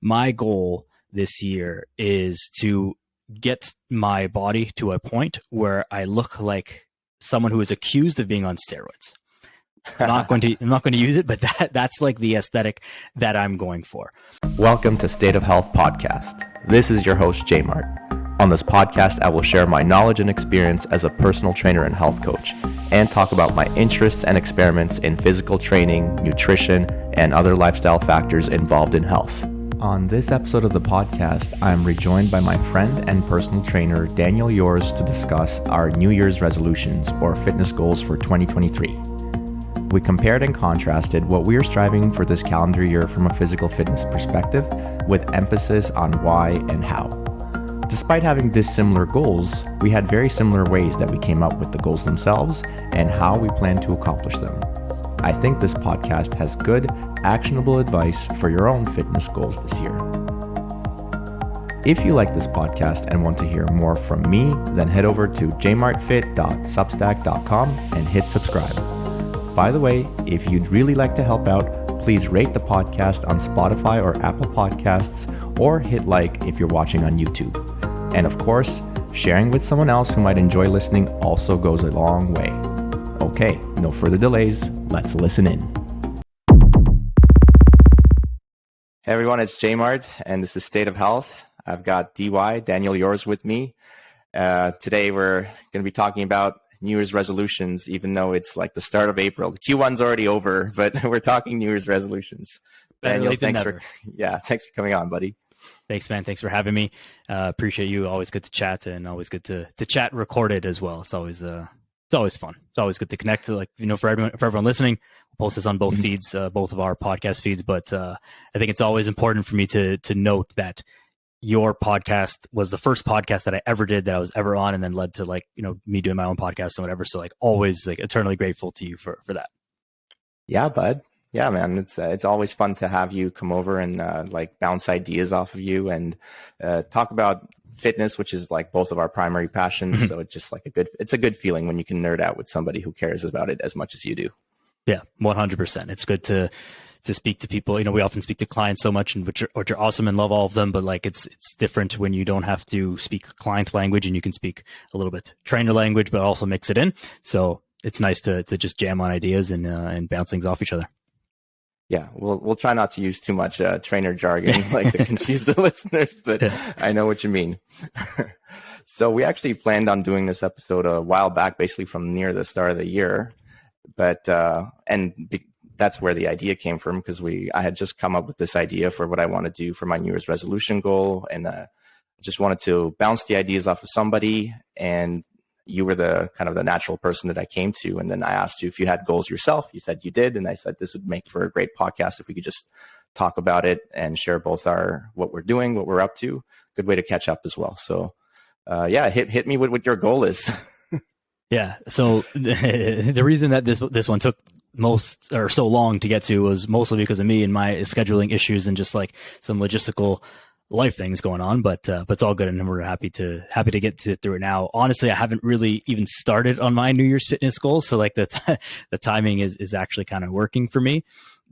my goal this year is to get my body to a point where I look like someone who is accused of being on steroids. I'm not going to use it, but that's like the aesthetic that I'm going for. Welcome to State of Health Podcast. This is your host, J-Mart. On this podcast, I will share my knowledge and experience as a personal trainer and health coach, and talk about my interests and experiments in physical training, nutrition, and other lifestyle factors involved in health. On this episode of the podcast, I'm rejoined by my friend and personal trainer, Daniel Yores, to discuss our New Year's resolutions or fitness goals for 2023. We compared and contrasted what we are striving for this calendar year from a physical fitness perspective, with emphasis on why and how. Despite having dissimilar goals, we had very similar ways that we came up with the goals themselves and how we plan to accomplish them. I think this podcast has good, actionable advice for your own fitness goals this year. If you like this podcast and want to hear more from me, then head over to jmartfit.substack.com and hit subscribe. By the way, if you'd really like to help out, please rate the podcast on Spotify or Apple Podcasts, or hit like if you're watching on YouTube. And of course, sharing with someone else who might enjoy listening also goes a long way. Okay, no further delays, let's listen in. Hey everyone, it's J-Mart, and this is State of Health. I've got Daniel Yores with me. Today we're going to be talking about New Year's resolutions, even though it's like the start of April. The Q1's already over, but we're talking New Year's resolutions. Daniel, thanks for coming on, buddy. Thanks, man. Thanks for having me. Appreciate you. Always good to chat, and always good to chat recorded as well. It's always fun. It's always good to connect to, for everyone listening. We'll post this on both feeds, both of our podcast feeds. But I think it's always important for me to note that your podcast was the first podcast that I ever did, that I was ever on, and then led to me doing my own podcast and whatever. So always eternally grateful to you for that. Yeah, bud. Yeah, man. It's always fun to have you come over and bounce ideas off of you and talk about fitness, which is both of our primary passions. So it's just it's a good feeling when you can nerd out with somebody who cares about it as much as you do. Yeah, 100%. It's good to speak to people. We often speak to clients so much, and which are awesome and love all of them, but it's different when you don't have to speak client language and you can speak a little bit trainer language, but also mix it in. So it's nice to just jam on ideas and bounce things off each other. Yeah, we'll try not to use too much trainer jargon to confuse the listeners, but yeah. I know what you mean. So we actually planned on doing this episode a while back, basically from near the start of the year, but that's where the idea came from, because I had just come up with this idea for what I want to do for my New Year's resolution goal, and just wanted to bounce the ideas off of somebody, and you were the kind of the natural person that I came to. And then I asked you if you had goals yourself. You said you did. And I said, this would make for a great podcast if we could just talk about it and share both what we're doing, what we're up to. Good way to catch up as well. So hit me with what your goal is. Yeah. So the reason that this one took so long to get to was mostly because of me and my scheduling issues and just some logistical life things going on, but it's all good, and we're happy to get through it now. Honestly, I haven't really even started on my New Year's fitness goals, so the timing is actually kind of working for me.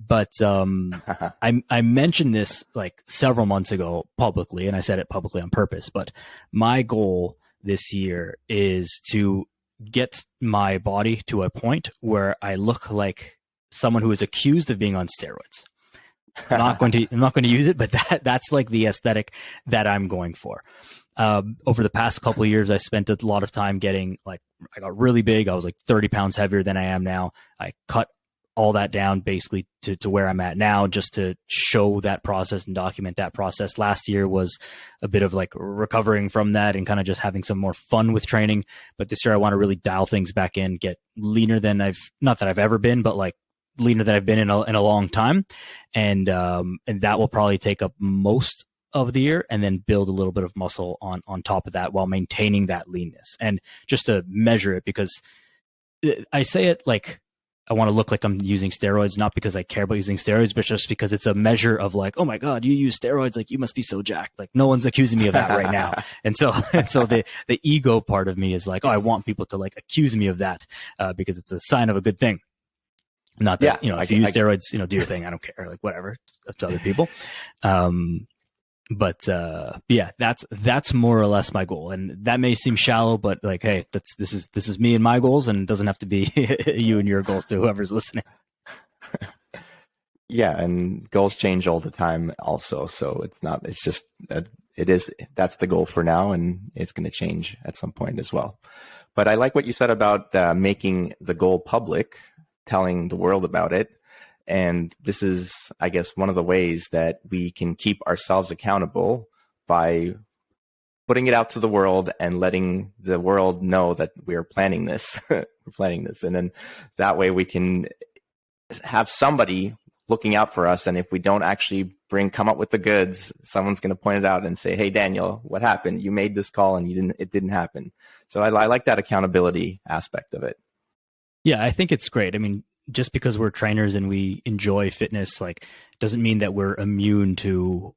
But I mentioned this several months ago publicly, and I said it publicly on purpose. But my goal this year is to get my body to a point where I look like someone who is accused of being on steroids. I'm not going to use it, but that's the aesthetic that I'm going for. Over the past couple of years, I spent a lot of time getting I got really big. I was 30 pounds heavier than I am now. I cut all that down basically to where I'm at now, just to show that process and document that process. Last year was a bit of recovering from that and kind of just having some more fun with training. But this year I want to really dial things back in, get leaner than not that I've ever been, but leaner than I've been in a long time. And that will probably take up most of the year, and then build a little bit of muscle on top of that while maintaining that leanness. And just to measure it, because I say it I want to look like I'm using steroids, not because I care about using steroids, but just because it's a measure of oh my God, you use steroids, you must be so jacked. No one's accusing me of that right now. And so the ego part of me is oh, I want people to accuse me of that because it's a sign of a good thing. Not that, if you use steroids, do your thing. I don't care. Whatever. Up to other people. But yeah, that's more or less my goal, and that may seem shallow, but like, hey, this is me and my goals, and it doesn't have to be you and your goals to whoever's listening. Yeah, and goals change all the time also. So it's just, that's the goal for now, and it's going to change at some point as well. But I like what you said about making the goal public, telling the world about it. And this is, I guess, one of the ways that we can keep ourselves accountable by putting it out to the world and letting the world know that we're planning this. We're planning this. And then that way we can have somebody looking out for us. And if we don't actually come up with the goods, someone's going to point it out and say, hey, Daniel, what happened? You made this call and it didn't happen. So I like that accountability aspect of it. Yeah, I think it's great. I mean, just because we're trainers and we enjoy fitness, like, doesn't mean that we're immune to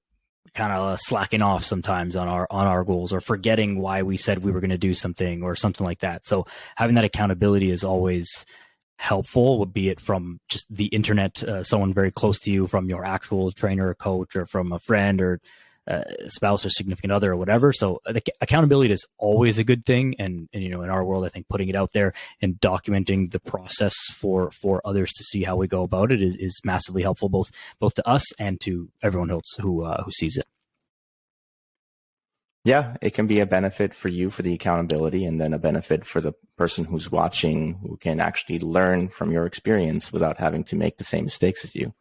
kind of slacking off sometimes on our goals, or forgetting why we said we were going to do something or something like that. So having that accountability is always helpful, would be it from just the internet, someone very close to you, from your actual trainer or coach, or from a friend or spouse or significant other or whatever. So the accountability is always a good thing. And in our world, I think putting it out there and documenting the process for others to see how we go about it is massively helpful, both to us and to everyone else who sees it. Yeah, it can be a benefit for you for the accountability, and then a benefit for the person who's watching, who can actually learn from your experience without having to make the same mistakes as you.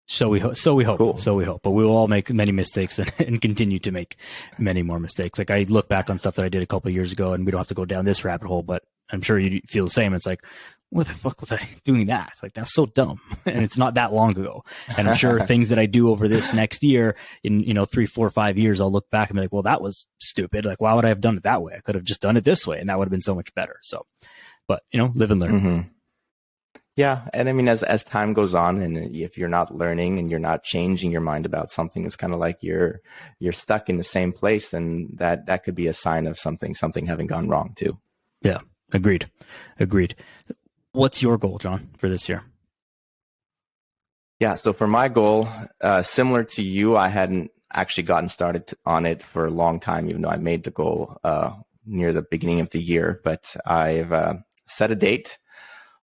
So we hope. Cool. So we hope. But we will all make many mistakes and continue to make many more mistakes. Like, I look back on stuff that I did a couple of years ago, and we don't have to go down this rabbit hole, but I'm sure you feel the same. It's like, what the fuck was I doing that? It's like, that's so dumb. And it's not that long ago. And I'm sure things that I do over this next year, in 3, 4, 5 years, I'll look back and be like, well, that was stupid. Like, why would I have done it that way? I could have just done it this way, and that would have been so much better. So, but live and learn. Mm-hmm. Yeah. And I mean, as time goes on, and if you're not learning and you're not changing your mind about something, it's kind of like you're stuck in the same place, and that could be a sign of something having gone wrong too. Yeah. Agreed. What's your goal, John, for this year? Yeah. So for my goal, similar to you, I hadn't actually gotten started on it for a long time, even though I made the goal near the beginning of the year. But I've set a date.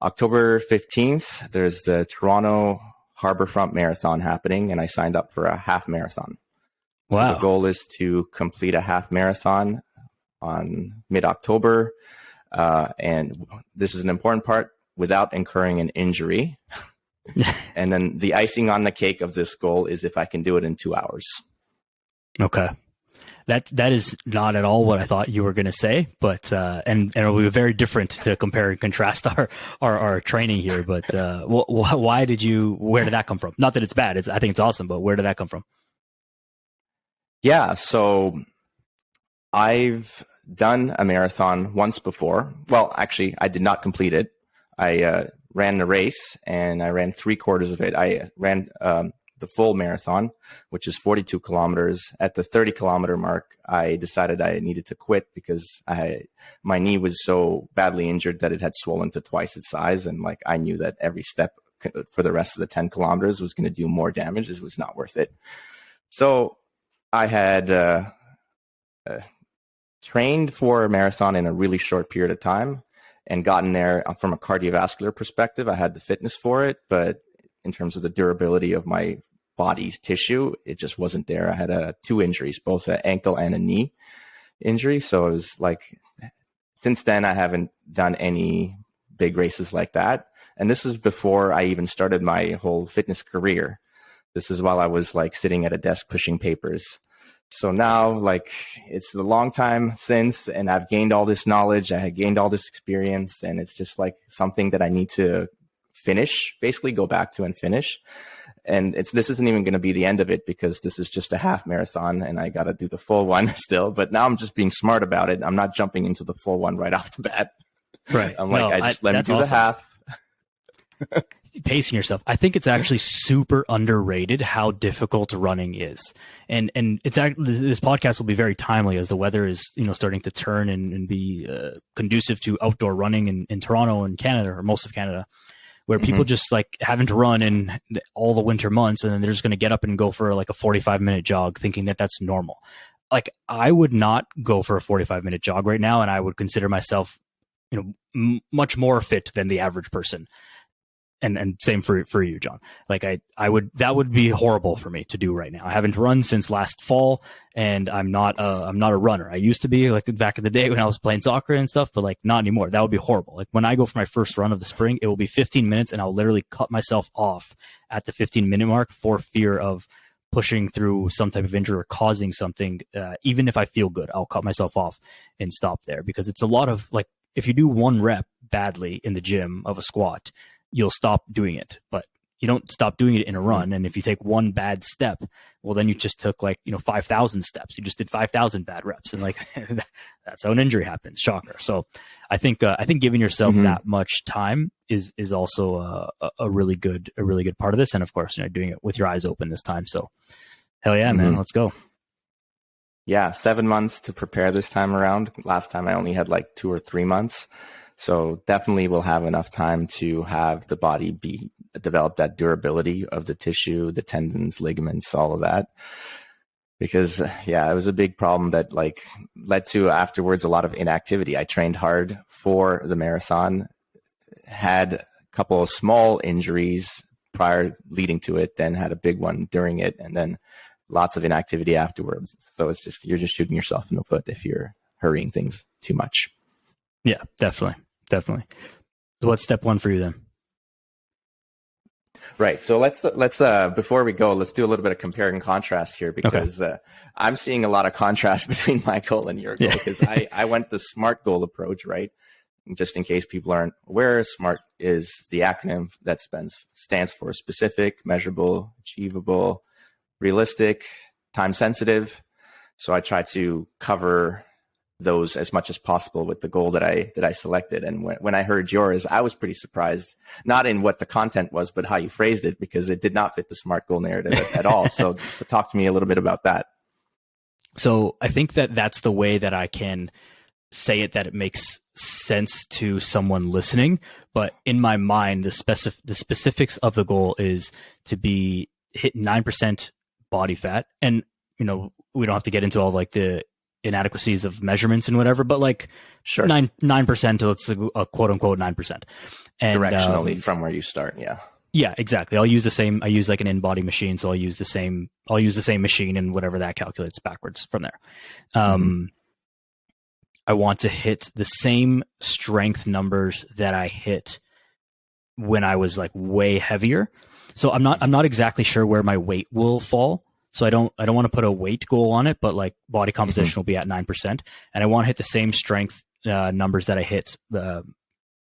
October 15th, there's the Toronto Harbourfront Marathon happening, and I signed up for a half marathon. Wow. So the goal is to complete a half marathon on mid-October. And this is an important part, without incurring an injury. And then the icing on the cake of this goal is if I can do it in 2 hours. Okay. That is not at all what I thought you were going to say, but and it'll be very different to compare and contrast our training here. But where did that come from? Not that it's bad. I think it's awesome, but where did that come from? Yeah. So I've done a marathon once before. Well, actually, I did not complete it. I ran the race, and I ran 3/4 of it. I ran the full marathon, which is 42 kilometers. At the 30-kilometer mark, I decided I needed to quit because my knee was so badly injured that it had swollen to twice its size. And like, I knew that every step for the rest of the 10 kilometers was going to do more damage. It was not worth it. So I had trained for a marathon in a really short period of time and gotten there from a cardiovascular perspective. I had the fitness for it, but in terms of the durability of my body's tissue, it just wasn't there. I had 2 injuries, both an ankle and a knee injury. So it was like, since then, I haven't done any big races like that. And this is before I even started my whole fitness career. This is while I was like sitting at a desk pushing papers. So now, like, it's a long time since, and I've gained all this knowledge. I had gained all this experience, and it's just like something that I need to finish, basically go back to and finish. And this isn't even going to be the end of it, because this is just a half marathon and I got to do the full one still. But now I'm just being smart about it. I'm not jumping into the full one right off the bat. Right. I'm like, let me do awesome. The half. Pacing yourself. I think it's actually super underrated how difficult running is. And it's this podcast will be very timely as the weather is, starting to turn and be conducive to outdoor running in Toronto and Canada, or most of Canada. where people just like haven't run in all the winter months, and then they're just going to get up and go for like a 45-minute jog thinking that that's normal. Like, I would not go for a 45-minute jog right now, and I would consider myself, much more fit than the average person. And same for you, John. Like, I would, that would be horrible for me to do right now. I haven't run since last fall, and I'm not a runner. I used to be, like, back in the day when I was playing soccer and stuff, but like not anymore. That would be horrible. Like, when I go for my first run of the spring, it will be 15 minutes, and I'll literally cut myself off at the 15-minute mark for fear of pushing through some type of injury or causing something. Even if I feel good, I'll cut myself off and stop there, because it's a lot of, like, if you do one rep badly in the gym of a squat, you'll stop doing it, but you don't stop doing it in a run. And if you take one bad step, well, then you just took 5,000 steps. You just did 5,000 bad reps, and like that's how an injury happens. Shocker. So I think giving yourself that much time is also a really good part of this. And of course, doing it with your eyes open this time. So hell yeah, man, let's go. Yeah. 7 months to prepare this time around. Last time I only had like 2 or 3 months. So definitely we'll have enough time to have the body develop that durability of the tissue, the tendons, ligaments, all of that. Because it was a big problem that like led to afterwards a lot of inactivity. I trained hard for the marathon, had a couple of small injuries prior leading to it, then had a big one during it, and then lots of inactivity afterwards. So it's just, you're just shooting yourself in the foot if you're hurrying things too much. Yeah, definitely. So what's step one for you then? Right. So let's before we go, let's do a little bit of compare and contrast here, because I'm seeing a lot of contrast between my goal and your goal, because I went the SMART goal approach, right? Just in case people aren't aware, SMART is the acronym that stands for specific, measurable, achievable, realistic, time sensitive. So I try to cover those as much as possible with the goal that I selected. And when I heard yours, I was pretty surprised, not in what the content was, but how you phrased it, because it did not fit the SMART goal narrative at all. So to talk to me a little bit about that. So I think that's the way that I can say it, that it makes sense to someone listening. But in my mind, the specifics of the goal is to be hit 9% body fat. And, we don't have to get into all like the inadequacies of measurements and whatever, but like sure, 9% to, let's a quote unquote 9%. And directionally from where you start. Yeah, exactly. I use like an in-body machine. So I'll use the same machine, and whatever that calculates backwards from there. I want to hit the same strength numbers that I hit when I was like way heavier. So I'm not exactly sure where my weight will fall. So I don't want to put a weight goal on it, but like body composition will be at 9%. And I want to hit the same strength numbers that I hit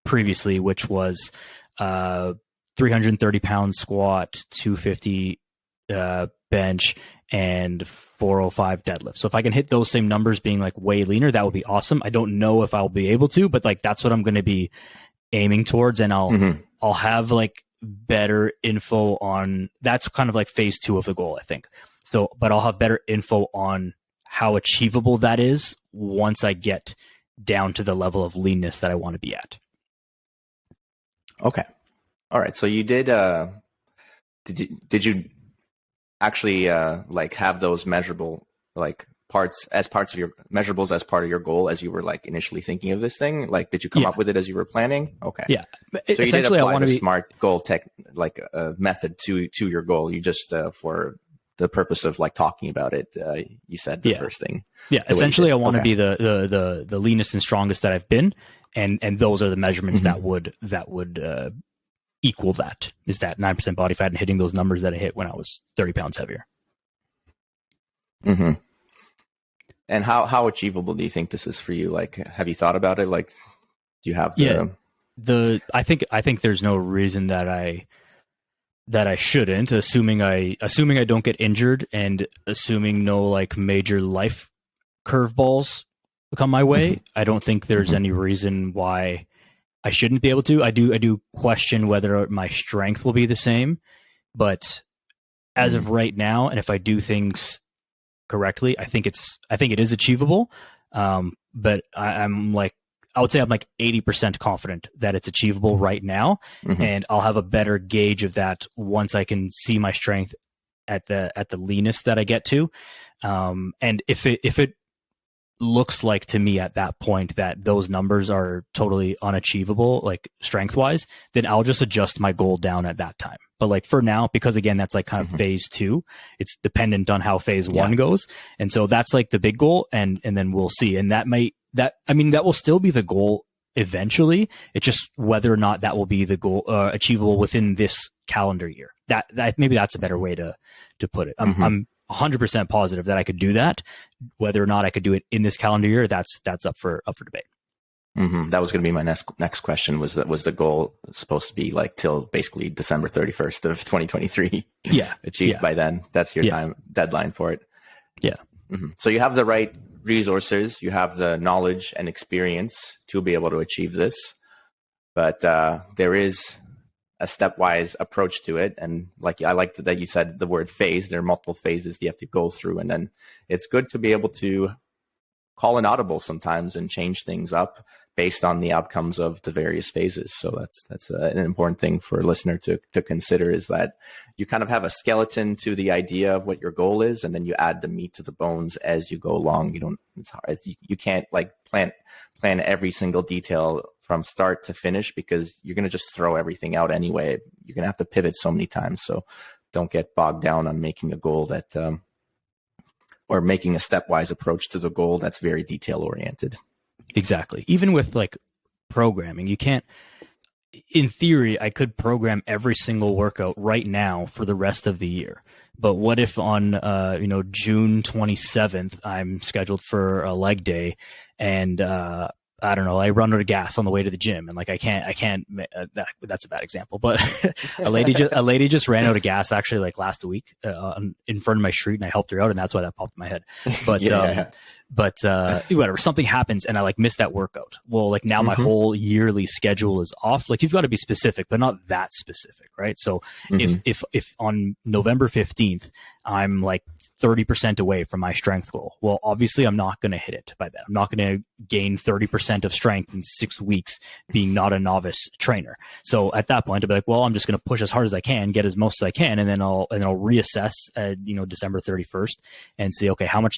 previously, which was 330 pound squat, 250 bench, and 405 deadlift. So if I can hit those same numbers being like way leaner, that would be awesome. I don't know if I'll be able to, but like that's what I'm going to be aiming towards. And I'll have like better info on, that's kind of like phase 2 of the goal, I think. So, but I'll have better info on how achievable that is once I get down to the level of leanness that I want to be at. Okay. All right. So you did you actually like have those measurable like parts of your measurables as part of your goal as you were like initially thinking of this thing? Like, did you come up with it as you were planning? Okay. Yeah. So you did apply the SMART goal like a method to your goal. You just for the purpose of like talking about it, you said the first thing. Yeah. Essentially, I want to be the leanest and strongest that I've been, and those are the measurements that would equal that. Is that 9% body fat and hitting those numbers that I hit when I was 30 pounds heavier. Mm-hmm. And how achievable do you think this is for you? Like, have you thought about it? Like, do you have I think there's no reason that I shouldn't, assuming I don't get injured and assuming no like major life curveballs come my way. I don't think there's any reason why I shouldn't be able to. I do question whether my strength will be the same, but as of right now, and if I do things correctly, I think it is achievable. But I'm like, I would say I'm like 80% confident that it's achievable right now. And I'll have a better gauge of that once I can see my strength at the leanest that I get to. And if it looks like to me at that point that those numbers are totally unachievable, like strength wise, then I'll just adjust my goal down at that time. But like for now, because again, that's like kind of phase 2, it's dependent on how phase 1 goes. And so that's like the big goal. And then we'll see. And that will still be the goal eventually. It's just whether or not that will be the goal, achievable within this calendar year. That maybe that's a better way to put it. I'm 100% positive that I could do that. Whether or not I could do it in this calendar year, that's up for debate. That was going to be my next question. Was the goal time to be like till basically December 31st of 2023? Yeah, achieved by then. That's your time deadline for it. Yeah. So you have the right resources, you have the knowledge and experience to be able to achieve this, but there is a stepwise approach to it. And like, I liked that you said the word phase. There are multiple phases you have to go through. And then it's good to be able to call an audible sometimes and change things up based on the outcomes of the various phases. So that's an important thing for a listener to consider, is that you kind of have a skeleton to the idea of what your goal is, and then you add the meat to the bones as you go along. It's hard. You can't like plan every single detail from start to finish, because you're going to just throw everything out anyway. You're going to have to pivot so many times. So don't get bogged down on making a goal that, or making a stepwise approach to the goal that's very detail oriented. Exactly. Even with like programming, you can't, in theory, I could program every single workout right now for the rest of the year. But what if on, June 27th, I'm scheduled for a leg day, and, I don't know, I run out of gas on the way to the gym, and like I can't. That's a bad example, but a lady just ran out of gas actually like last week in front of my street, and I helped her out, and that's why that popped in my head. But whatever, something happens and I like missed that workout. Well, like now my whole yearly schedule is off. Like you've got to be specific, but not that specific, right? So if on November 15th I'm like 30% away from my strength goal, well, obviously I'm not going to hit it by then. I'm not going to gain 30% of strength in 6 weeks being not a novice trainer. So at that point I'll be like, well, I'm just going to push as hard as I can, get as most as I can, and then I'll reassess December 31st and see, okay, how much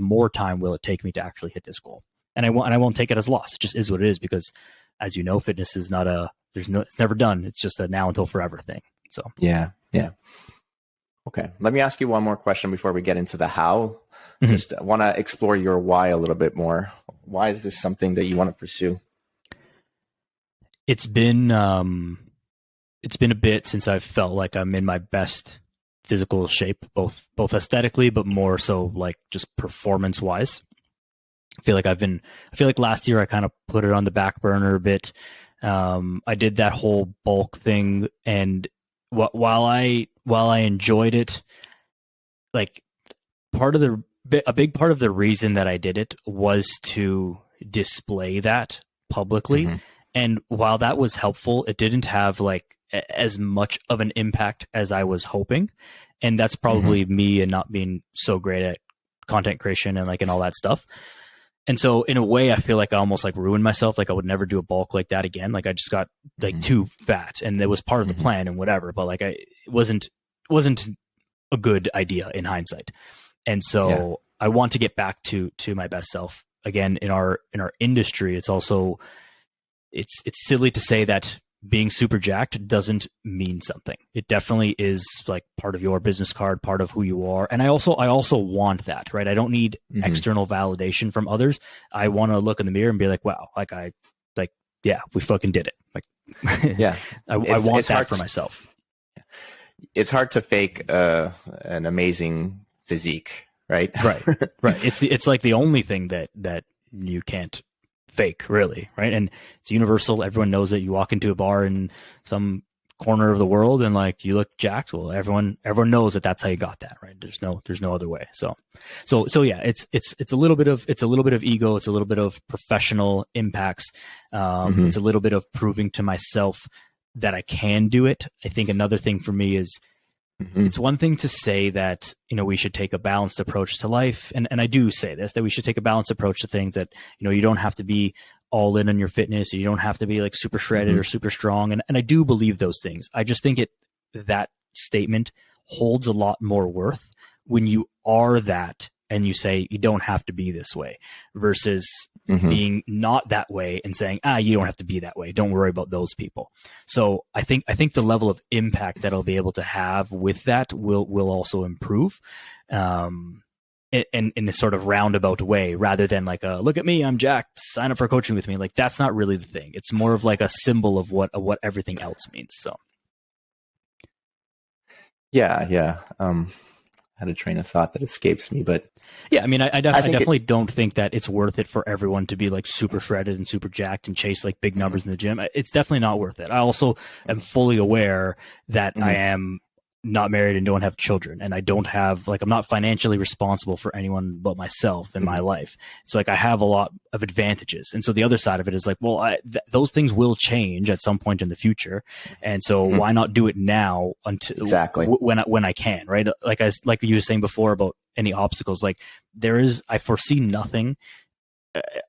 more time will it take me to actually hit this goal? And I won't take it as a loss. It just is what it is, because as you know, fitness is it's never done. It's just a now until forever thing. So yeah. Okay, let me ask you one more question before we get into the how. Just want to explore your why a little bit more. Why is this something that you want to pursue? It's been a bit since I've felt like I'm in my best physical shape, both aesthetically, but more so like just performance wise. I feel like last year I kind of put it on the back burner a bit. I did that whole bulk thing, and while I enjoyed it, like a big part of the reason that I did it was to display that publicly. And while that was helpful, it didn't have like as much of an impact as I was hoping. And that's probably me and not being so great at content creation and all that stuff. And so in a way, I feel like I almost like ruined myself. Like I would never do a bulk like that again. Like I just got like too fat, and it was part of the plan and whatever, but like it wasn't a good idea in hindsight. And so I want to get back to my best self again. In our industry, it's also, it's silly to say that being super jacked doesn't mean something. It definitely is like part of your business card, part of who you are. And I also want that, right? I don't need external validation from others. I want to look in the mirror and be like, wow, we fucking did it. Like, I want that for myself. It's hard to fake an amazing physique, right? Right. It's like the only thing that you can't fake, really, right? And it's universal. Everyone knows that you walk into a bar in some corner of the world and like you look jacked. Well, everyone knows that that's how you got that, right? There's no other way. So yeah, it's a little bit of ego. It's a little bit of professional impacts. It's a little bit of proving to myself that I can do it. I think another thing for me is It's one thing to say that, we should take a balanced approach to life. And I do say this, that we should take a balanced approach to things, that, you don't have to be all in on your fitness. You don't have to be like super shredded or super strong. And I do believe those things. I just think that statement holds a lot more worth when you are that and you say you don't have to be this way, versus being not that way and saying, you don't have to be that way. Don't worry about those people. So I think the level of impact that I'll be able to have with that will also improve, in a sort of roundabout way, rather than like look at me, I'm jacked, sign up for coaching with me. Like, that's not really the thing. It's more of like a symbol of what everything else means. So. Yeah. Had a train of thought that escapes me, but yeah, I mean, I definitely don't think that it's worth it for everyone to be like super shredded and super jacked and chase like big numbers in the gym. It's definitely not worth it. I also am fully aware that I am not married and don't have children, and I don't have I'm not financially responsible for anyone but myself in my life. So I have a lot of advantages. And so the other side of it is those things will change at some point in the future. And so why not do it now until when I can, right? Like you were saying before about any obstacles, I foresee nothing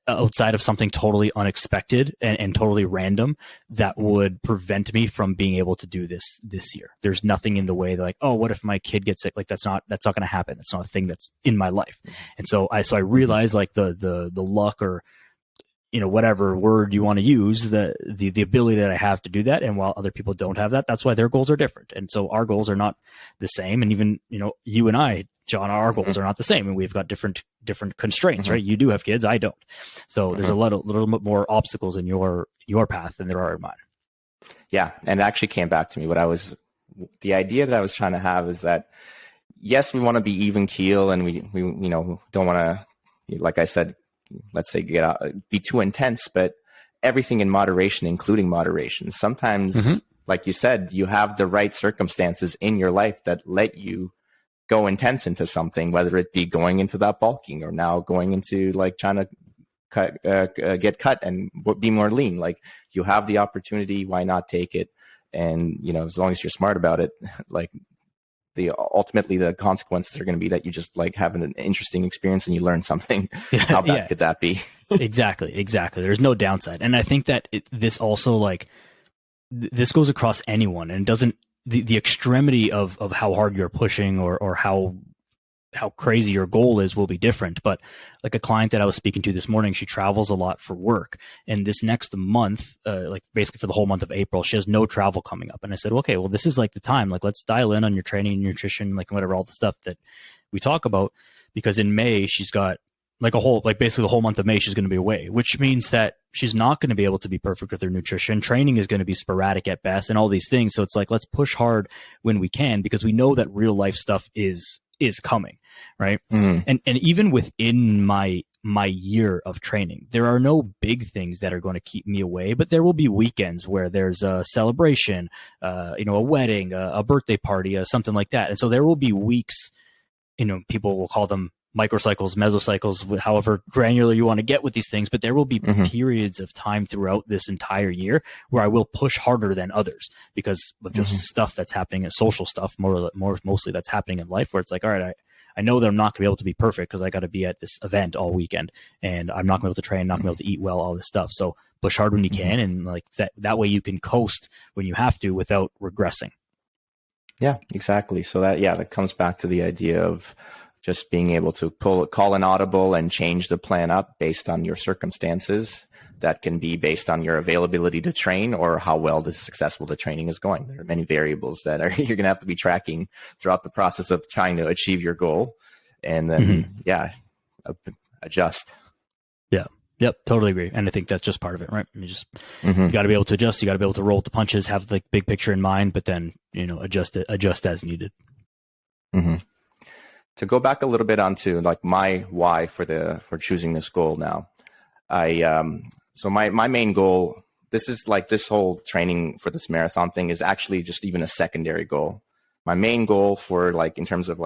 outside of something totally unexpected and totally random that would prevent me from being able to do this year. There's nothing in the way that what if my kid gets sick? That's not going to happen. That's not a thing that's in my life. And so I realize the luck, or whatever word you want to use, the ability that I have to do that. And while other people don't have that, that's why their goals are different. And so our goals are not the same. And even, you and I, John, our goals are not the same, and we've got different constraints, right? You do have kids, I don't. So there's a little bit more obstacles in your path than there are in mine. Yeah. And it actually came back to me. The idea that I was trying to have is that, yes, we want to be even keel, and we don't want to, like I said, let's say be too intense, but everything in moderation, including moderation. Sometimes, like you said, you have the right circumstances in your life that let you go intense into something, whether it be going into that bulking, or now going into trying to get cut and be more lean. You have the opportunity, why not take it? And, as long as you're smart about it, ultimately the consequences are going to be that you just have an interesting experience and you learn something. How bad could that be? Exactly. There's no downside. And I think that this also this goes across anyone, and doesn't, the extremity of how hard you're pushing or how crazy your goal is will be different. But a client that I was speaking to this morning, she travels a lot for work, and this next month, basically for the whole month of April, she has no travel coming up. And I said, okay, well, this is the time, let's dial in on your training and nutrition, whatever, all the stuff that we talk about, because in May she's got basically the whole month of May, she's going to be away, which means that she's not going to be able to be perfect with her nutrition. Training is going to be sporadic at best, and all these things. So it's let's push hard when we can, because we know that real life stuff is coming, right? And even within my year of training, there are no big things that are going to keep me away, but there will be weekends where there's a celebration, a wedding, a birthday party, something like that. And so there will be weeks, people will call them microcycles, mesocycles, however granular you want to get with these things, but there will be periods of time throughout this entire year where I will push harder than others, because of just stuff that's happening, social stuff, mostly that's happening in life, where it's all right, I know that I'm not going to be able to be perfect because I got to be at this event all weekend, and I'm not going to be able to train, not going to be able to eat well, all this stuff. So push hard when you can, and that way you can coast when you have to without regressing. Yeah, exactly. So that comes back to the idea of just being able to call an audible and change the plan up based on your circumstances. That can be based on your availability to train, or how well successful the training is going. There are many variables that you're going to have to be tracking throughout the process of trying to achieve your goal, and then adjust. Yeah. Yep. Totally agree. And I think that's just part of it, right? You got to be able to adjust. You got to be able to roll with the punches, have the big picture in mind, but then, adjust as needed. To go back a little bit onto my why for choosing this goal now, so my main goal, this is this whole training for this marathon thing is actually just even a secondary goal. My main goal for in terms of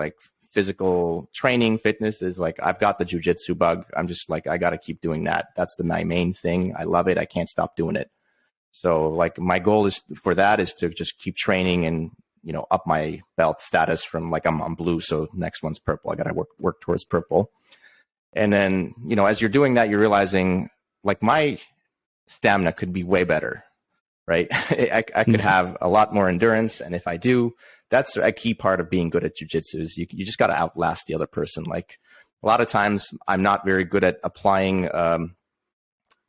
physical training, fitness is I've got the jujitsu bug. I'm just I got to keep doing that. That's my main thing. I love it. I can't stop doing it. So my goal is to just keep training and up my belt status from like I'm on blue. So next one's purple. I got to work towards purple. And then, as you're doing that, you're realizing like my stamina could be way better, right? I could have a lot more endurance. And if I do, that's a key part of being good at jujitsu is you just got to outlast the other person. Like a lot of times I'm not very good at applying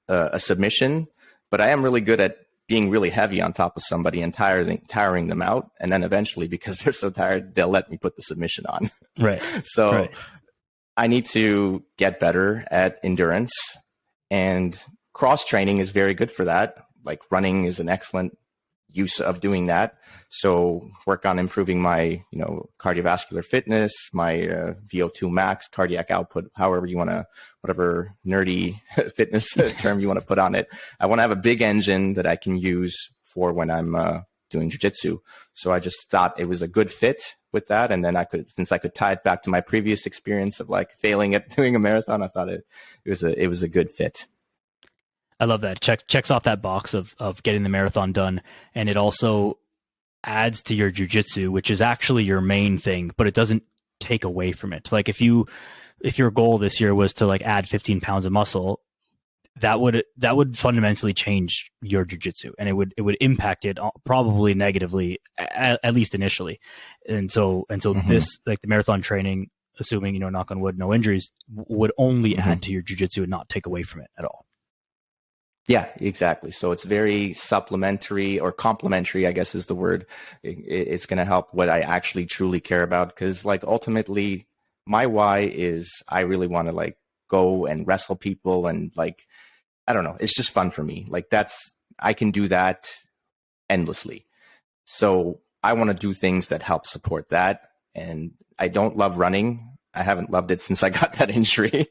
a submission, but I am really good at being really heavy on top of somebody and tiring them out. And then eventually, because they're so tired, they'll let me put the submission on. Right. So right. I need to get better at endurance, and cross training is very good for that. Like running is an excellent use of doing that. So work on improving my, cardiovascular fitness, my VO2 max, cardiac output, however you want to, whatever nerdy fitness term you want to put on it. I want to have a big engine that I can use for when I'm doing jiu-jitsu. So I just thought it was a good fit with that. And then since I could tie it back to my previous experience of like failing at doing a marathon, I thought it was a good fit. I love that. Checks off that box of getting the marathon done. And it also adds to your jujitsu, which is actually your main thing, but it doesn't take away from it. Like if your goal this year was to like add 15 pounds of muscle, that would fundamentally change your jujitsu, and it would impact it probably negatively, at least initially. And so this, like the marathon training, assuming, knock on wood, no injuries, would only add to your jujitsu and not take away from it at all. Yeah, exactly. So it's very supplementary or complementary, I guess is the word. It's going to help what I actually truly care about. Because like ultimately my why is I really want to like go and wrestle people. And like, I don't know, it's just fun for me. Like I can do that endlessly. So I want to do things that help support that. And I don't love running. I haven't loved it since I got that injury.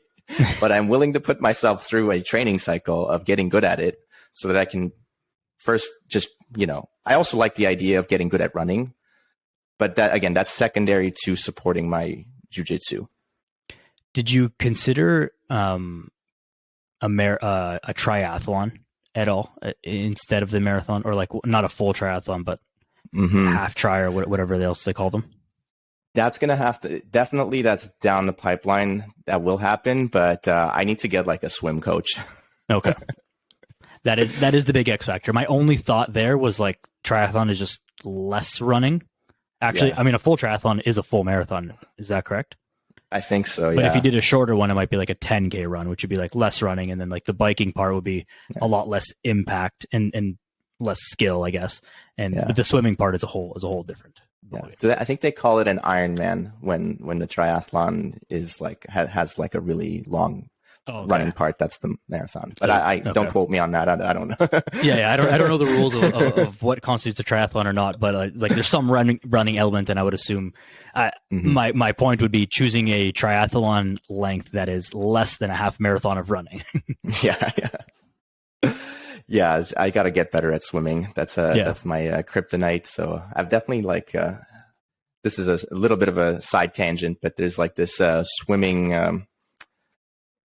But I'm willing to put myself through a training cycle of getting good at it so that I can first just, I also like the idea of getting good at running, but that's secondary to supporting my jujitsu. Did you consider a triathlon at all instead of the marathon, or like not a full triathlon, but half tri or whatever else they call them? That's going to have to, definitely that's down the pipeline. That will happen, but I need to get like a swim coach. Okay. That is the big X factor. My only thought there was like triathlon is just less running. Actually, yeah. I mean, a full triathlon is a full marathon. Is that correct? I think so, But if you did a shorter one, it might be like a 10K run, which would be like less running. And then like the biking part would be a lot less impact and less skill, I guess. But the swimming part is a whole different. Yeah. I think they call it an Ironman when the triathlon is like has like a really long running part. That's the marathon. But I don't quote me on that. I don't know. I don't know the rules of what constitutes a triathlon or not. But like there's some running element, and I would assume my point would be choosing a triathlon length that is less than a half marathon of running. Yeah, I got to get better at swimming. That's my kryptonite. So I've definitely like, this is a little bit of a side tangent, but there's like this swimming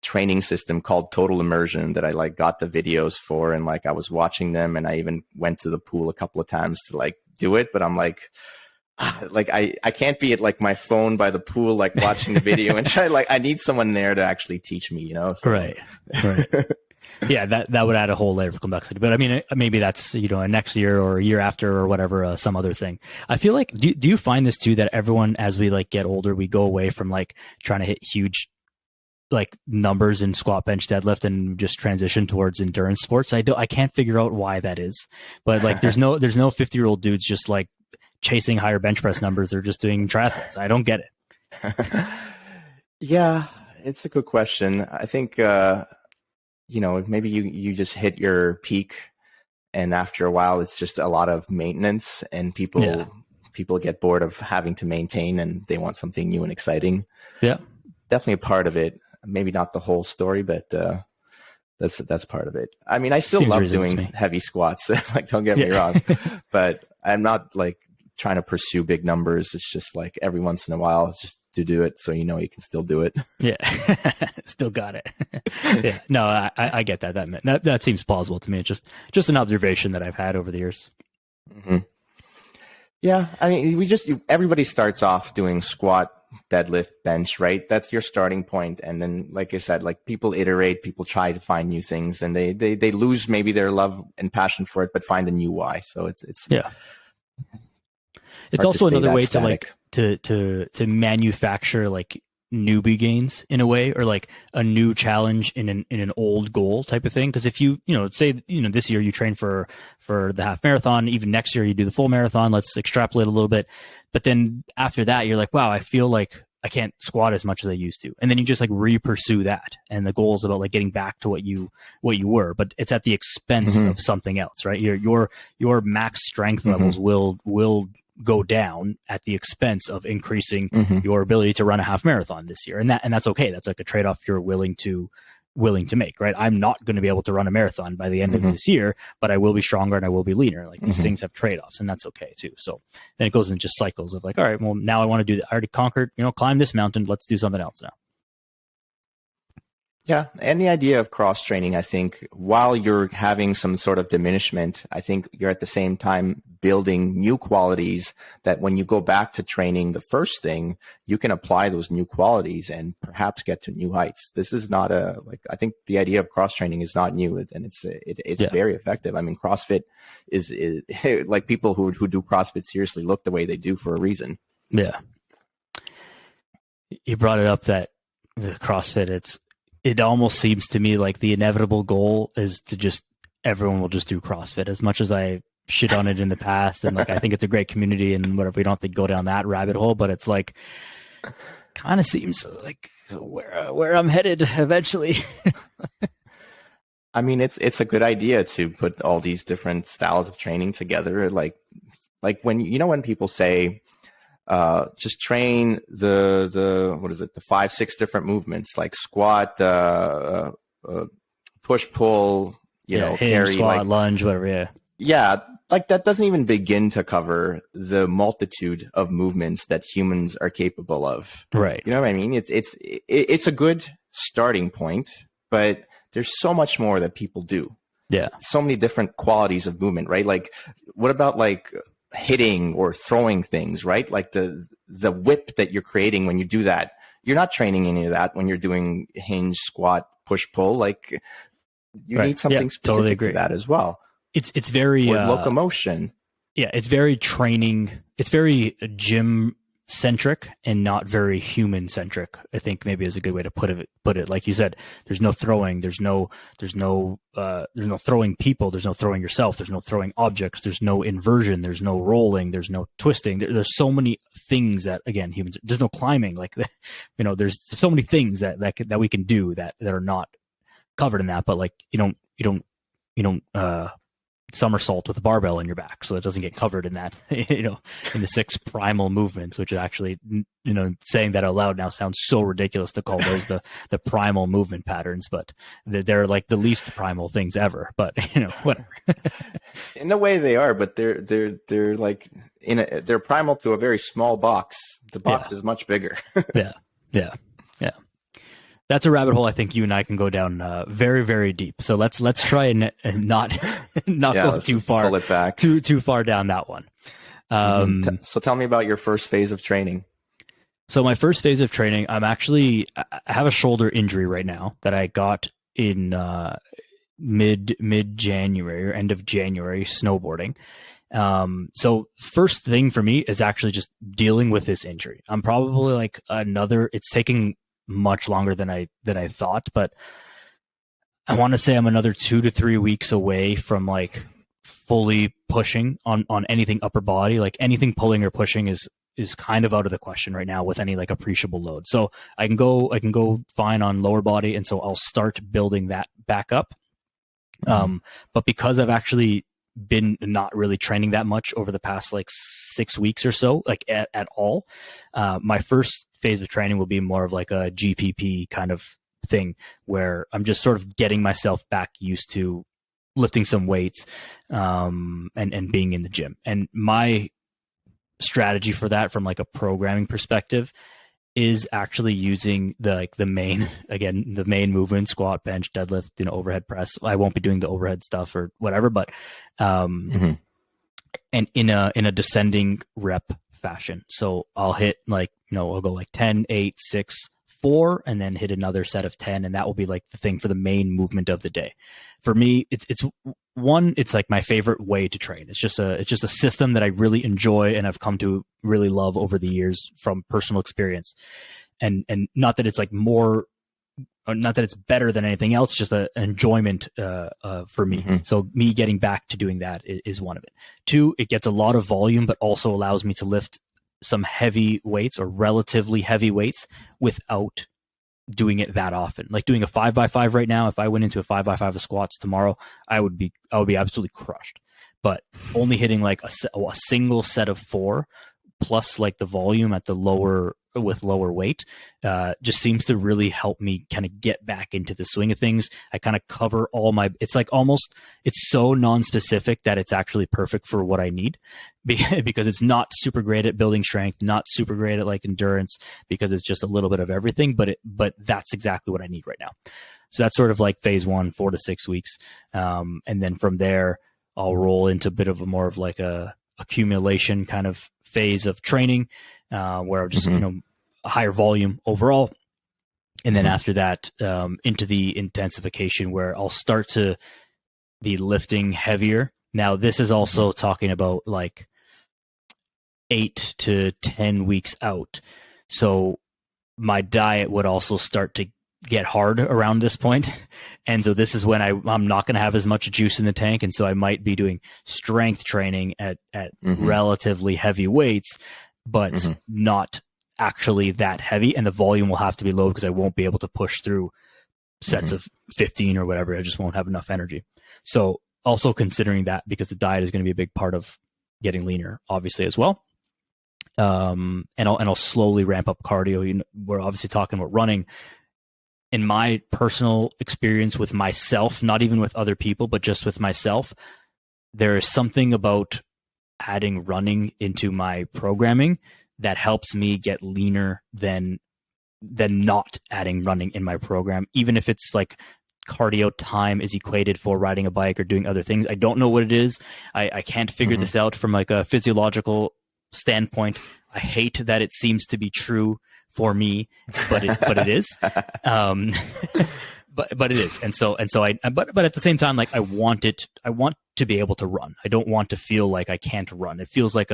training system called Total Immersion that I like got the videos for, and like I was watching them, and I even went to the pool a couple of times to like do it. But I'm like I can't be at like my phone by the pool, like watching the video and try, like I need someone there to actually teach me, So. Right. Yeah, that would add a whole layer of complexity. But I mean, maybe that's, a next year or a year after or whatever, some other thing. I feel like, do you find this too, that everyone, as we like get older, we go away from like trying to hit huge like numbers in squat, bench, deadlift, and just transition towards endurance sports? I can't figure out why that is, but like there's no 50-year-old dudes just like chasing higher bench press numbers. They're just doing triathlons. I don't get it. Yeah, it's a good question. I think, maybe you just hit your peak, and after a while it's just a lot of maintenance, and people get bored of having to maintain, and they want something new and exciting. Yeah, definitely a part of it. Maybe not the whole story, but that's part of it. I mean, I still love doing heavy squats. Like, don't get me wrong, but I'm not like trying to pursue big numbers. It's just like every once in a while, it's just to do it, so you can still do it. Yeah, still got it. Yeah, no, I get that. That seems plausible to me. It's just an observation that I've had over the years. Mm-hmm. Yeah, I mean, everybody starts off doing squat, deadlift, bench, right? That's your starting point. And then, like I said, like people iterate, people try to find new things, and they lose maybe their love and passion for it, but find a new why. So it's yeah. It's also another way to like to manufacture like newbie gains in a way, or like a new challenge in an old goal type of thing. Because if you say this year you train for the half marathon, even next year you do the full marathon, let's extrapolate a little bit, but then after that you're like, wow, I feel like I can't squat as much as I used to, and then you just like re-pursue that, and the goal is about like getting back to what you were, but it's at the expense of something else, right? Your max strength levels will go down at the expense of increasing your ability to run a half marathon this year. And that's okay. That's like a trade-off you're willing to make, right? I'm not going to be able to run a marathon by the end of this year, but I will be stronger and I will be leaner. Like these things have trade-offs, and that's okay too. So then it goes in just cycles of like, all right, well, now I want to do that. I already conquered, climb this mountain. Let's do something else now. Yeah. And the idea of cross training, I think while you're having some sort of diminishment, I think you're at the same time building new qualities that when you go back to training the first thing, you can apply those new qualities and perhaps get to new heights. This is not I think the idea of cross training is not new, and it's very effective. I mean, CrossFit is like people who do CrossFit seriously look the way they do for a reason. Yeah. You brought it up that the CrossFit, it almost seems to me like the inevitable goal is to just everyone will just do CrossFit. As much as I shit on it in the past, and like I think it's a great community and whatever, we don't have to go down that rabbit hole, but it's like kind of seems like where I'm headed eventually. I mean, it's a good idea to put all these different styles of training together. Like when people say, just train the 5-6 different movements, like squat, push, pull, carry, squat, like lunge, whatever. Yeah. Yeah. Like that doesn't even begin to cover the multitude of movements that humans are capable of. Right. You know what I mean? It's a good starting point, but there's so much more that people do. Yeah. So many different qualities of movement, right? Like what about like hitting or throwing things, right? Like the whip that you're creating when you do that, you're not training any of that when you're doing hinge, squat, push, pull. Like you need something specific to that as well. It's very locomotion. Yeah, it's very training. It's very gym centric and not very human centric, I think maybe is a good way to put it. Like you said, there's no throwing, there's no throwing people, there's no throwing yourself, there's no throwing objects, there's no inversion, there's no rolling, there's no twisting. There's so many things that, again, humans, there's no climbing, like, there's so many things that we can do that are not covered in that. But like, you don't somersault with a barbell in your back, so it doesn't get covered in that, in the 6 primal movements, which is actually, saying that out loud now sounds so ridiculous to call those the primal movement patterns, but they're like the least primal things ever. But whatever. In a way they are, but they're like they're primal to a very small box. The box is much bigger. Yeah. That's a rabbit hole I think you and I can go down very, very deep. So let's try and not go too far. Pull it back. Too far down that one. So tell me about your first phase of training. So my first phase of training, I have a shoulder injury right now that I got in mid January or end of January snowboarding. So first thing for me is actually just dealing with this injury. I'm probably like it's taking much longer than I thought, but I want to say I'm another 2 to 3 weeks away from like fully pushing on anything upper body. Like anything pulling or pushing is kind of out of the question right now with any like appreciable load. So I can go fine on lower body, and so I'll start building that back up. But because I've actually been not really training that much over the past like 6 weeks or so, like at all, my first phase of training will be more of like a GPP kind of thing, where I'm just sort of getting myself back used to lifting some weights, and being in the gym. And my strategy for that, from like a programming perspective, is actually using the main movement: squat, bench, deadlift, overhead press. I won't be doing the overhead stuff or whatever, but and in a descending rep fashion. So I'll hit like, I'll go like 10, 8, 6, 4, and then hit another set of 10. And that will be like the thing for the main movement of the day. For me, it's like my favorite way to train. It's just a system that I really enjoy and I've come to really love over the years from personal experience. And not that it's like more, not that it's better than anything else, just an enjoyment for me. Mm-hmm. So me getting back to doing that is one of it. 2, it gets a lot of volume, but also allows me to lift some heavy weights or relatively heavy weights without doing it that often. Like doing a 5x5 right now, if I went into a 5x5 of squats tomorrow, I would be absolutely crushed. But only hitting like a single set of 4 plus like the volume at the lower weight just seems to really help me kind of get back into the swing of things. I kind of cover it's like almost, it's so non-specific that it's actually perfect for what I need, because it's not super great at building strength, not super great at like endurance, because it's just a little bit of everything, but that's exactly what I need right now. So that's sort of like phase 1, 4 to 6 weeks. And then from there, I'll roll into a bit of a more of like a accumulation kind of phase of training, where I'll just, a higher volume overall. And then after that, into the intensification where I'll start to be lifting heavier. Now, this is also talking about like 8 to 10 weeks out. So my diet would also start to get hard around this point. And so this is when I'm not going to have as much juice in the tank. And so I might be doing strength training at relatively heavy weights, but not actually that heavy. And the volume will have to be low because I won't be able to push through sets of 15 or whatever. I just won't have enough energy. So also considering that, because the diet is going to be a big part of getting leaner, obviously, as well. And I'll slowly ramp up cardio. We're obviously talking about running. In my personal experience with myself, not even with other people, but just with myself, there is something about adding running into my programming that helps me get leaner than not adding running in my program, even if it's like cardio time is equated for riding a bike or doing other things. I don't know what it is. I can't figure this out from like a physiological standpoint. I hate that it seems to be true for me, but it is. But it is. And so but at the same time, like I want to be able to run. I don't want to feel like I can't run. It feels like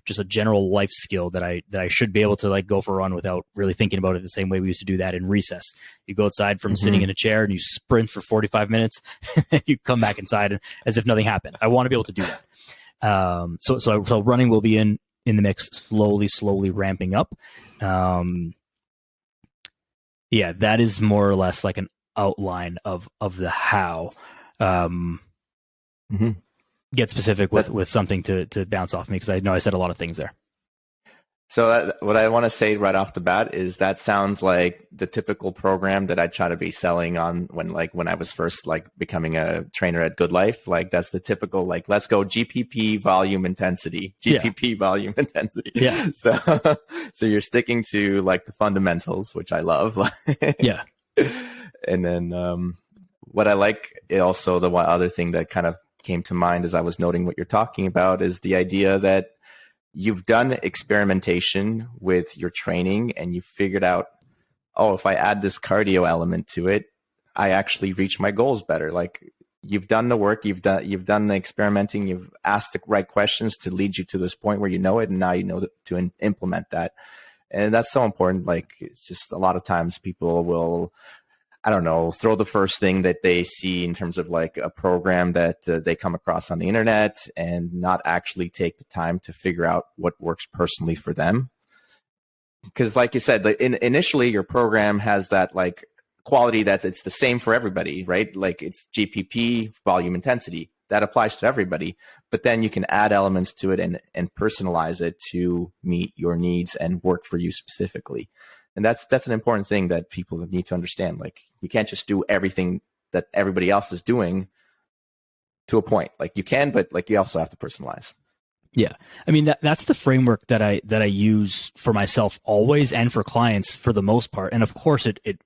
just a general life skill that I should be able to like go for a run without really thinking about it the same way we used to do that in recess. You go outside from sitting in a chair and you sprint for 45 minutes, and you come back inside as if nothing happened. I want to be able to do that. So running will be in the mix, slowly ramping up. Yeah, that is more or less like an outline of the how. Get specific with something to bounce off me, because I know I said a lot of things there. So what I want to say right off the bat is that sounds like the typical program that I try to be selling on when I was first like becoming a trainer at Good Life. Like that's the typical, like, let's go GPP volume intensity, volume intensity. Yeah. So you're sticking to like the fundamentals, which I love. Yeah. And then what I like also, the one other thing that kind of came to mind as I was noting what you're talking about is the idea that you've done experimentation with your training and you figured out, oh, if I add this cardio element to it, I actually reach my goals better. Like you've done the work, you've done the experimenting, you've asked the right questions to lead you to this point where you know it, and now you know to implement that. And that's so important. Like it's just a lot of times people will, I don't know, throw the first thing that they see in terms of like a program that they come across on the internet and not actually take the time to figure out what works personally for them. Because like you said, like initially your program has that like quality that's it's the same for everybody, right? Like it's GPP, volume intensity. That applies to everybody. But then you can add elements to it and personalize it to meet your needs and work for you specifically. And that's an important thing that people need to understand. Like you can't just do everything that everybody else is doing to a point. Like you can, but like you also have to personalize. Yeah. I mean, that's the framework that I use for myself always and for clients for the most part. And of course it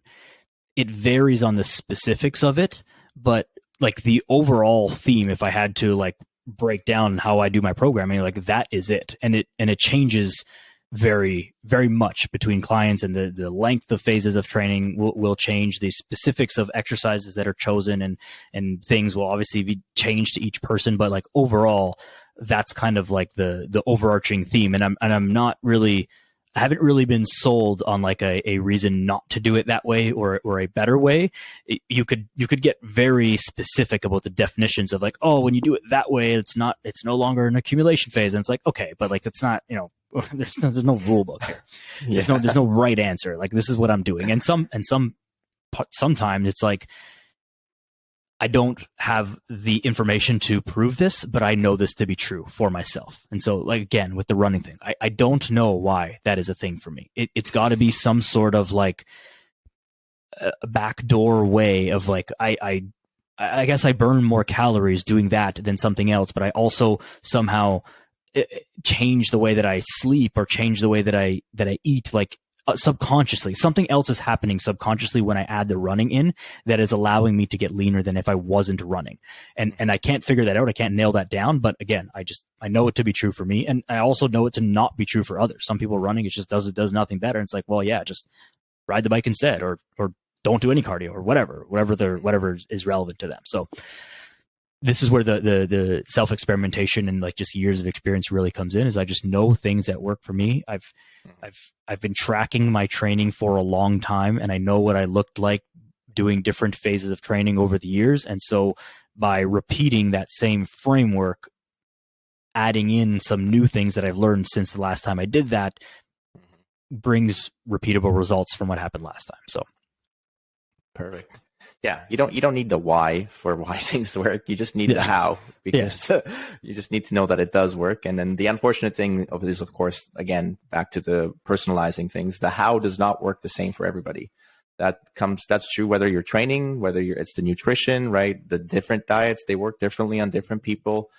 varies on the specifics of it, but like the overall theme, if I had to like break down how I do my programming, like that is it. And it changes very, very much between clients, and the length of phases of training will change. The specifics of exercises that are chosen and things will obviously be changed to each person, but like overall, that's kind of like the overarching theme. And I'm not really, I haven't really been sold on like a reason not to do it that way or a better way. You could get very specific about the definitions of like, oh, when you do it that way, it's no longer an accumulation phase. And it's like, okay, but like, it's not, there's no rule book here. There's no right answer. Like, this is what I'm doing. And sometimes it's like, I don't have the information to prove this, but I know this to be true for myself. And so, like, again, with the running thing, I don't know why that is a thing for me. It's got to be some sort of like a backdoor way of like, I guess I burn more calories doing that than something else, but I also somehow change the way that I sleep or change the way that I eat, like subconsciously. Something else is happening subconsciously when I add the running in that is allowing me to get leaner than if I wasn't running. And I can't figure that out. I can't nail that down. But again, I know it to be true for me. And I also know it to not be true for others. Some people running, it just does nothing better. And it's like, well, yeah, just ride the bike instead, or don't do any cardio, or whatever is relevant to them. So this is where the self-experimentation and like just years of experience really comes in, is I just know things that work for me. I've been tracking my training for a long time, and I know what I looked like doing different phases of training over the years. And so by repeating that same framework, adding in some new things that I've learned since the last time I did that, brings repeatable results from what happened last time. So perfect. Yeah, you don't need the why for why things work. You just need the how, because you just need to know that it does work. And then the unfortunate thing of this, of course, again, back to the personalizing things, the how does not work the same for everybody. That's true whether you're training, it's the nutrition, right? The different diets, they work differently on different people.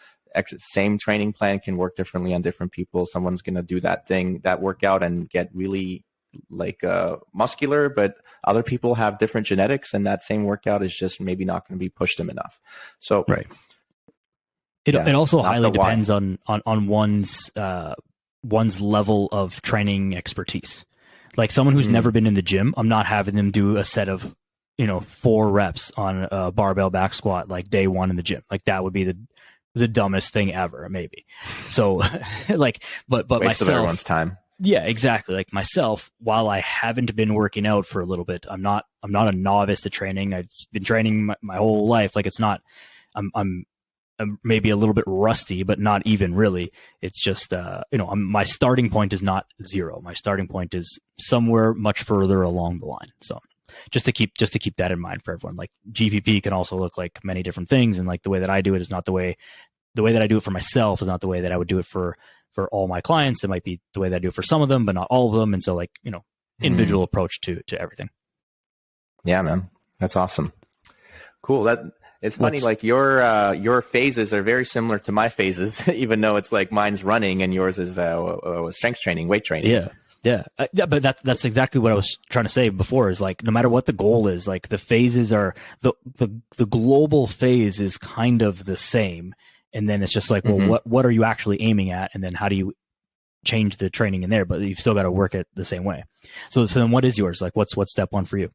Same training plan can work differently on different people. Someone's going to do that workout and get really like muscular, but other people have different genetics, and that same workout is just maybe not going to be pushed them enough. So right. It also highly depends on one's level of training expertise. Like someone who's never been in the gym, I'm not having them do a set of 4 reps on a barbell back squat like day one in the gym. Like that would be the dumbest thing ever, maybe. So like, but waste myself, of everyone's time. Yeah, exactly. Like myself, while I haven't been working out for a little bit, I'm not a novice to training. I've been training my whole life. Like it's not, I'm maybe a little bit rusty, but not even really. It's just, my starting point is not 0. My starting point is somewhere much further along the line. So just to keep that in mind for everyone. Like GPP can also look like many different things. And like the way that I do it is not the way that I do it for myself is not the way that I would do it for all my clients. It might be the way that I do it for some of them, but not all of them. And so like, individual approach to everything. Yeah, man. That's awesome. Cool. It's funny, like your phases are very similar to my phases, even though it's like mine's running and yours is strength training, weight training. Yeah. But that's exactly what I was trying to say before, is like, no matter what the goal is, like the phases are the global phase is kind of the same. And then it's just like, well, what are you actually aiming at? And then how do you change the training in there? But you've still got to work it the same way. So then what is yours? Like what's step 1 for you?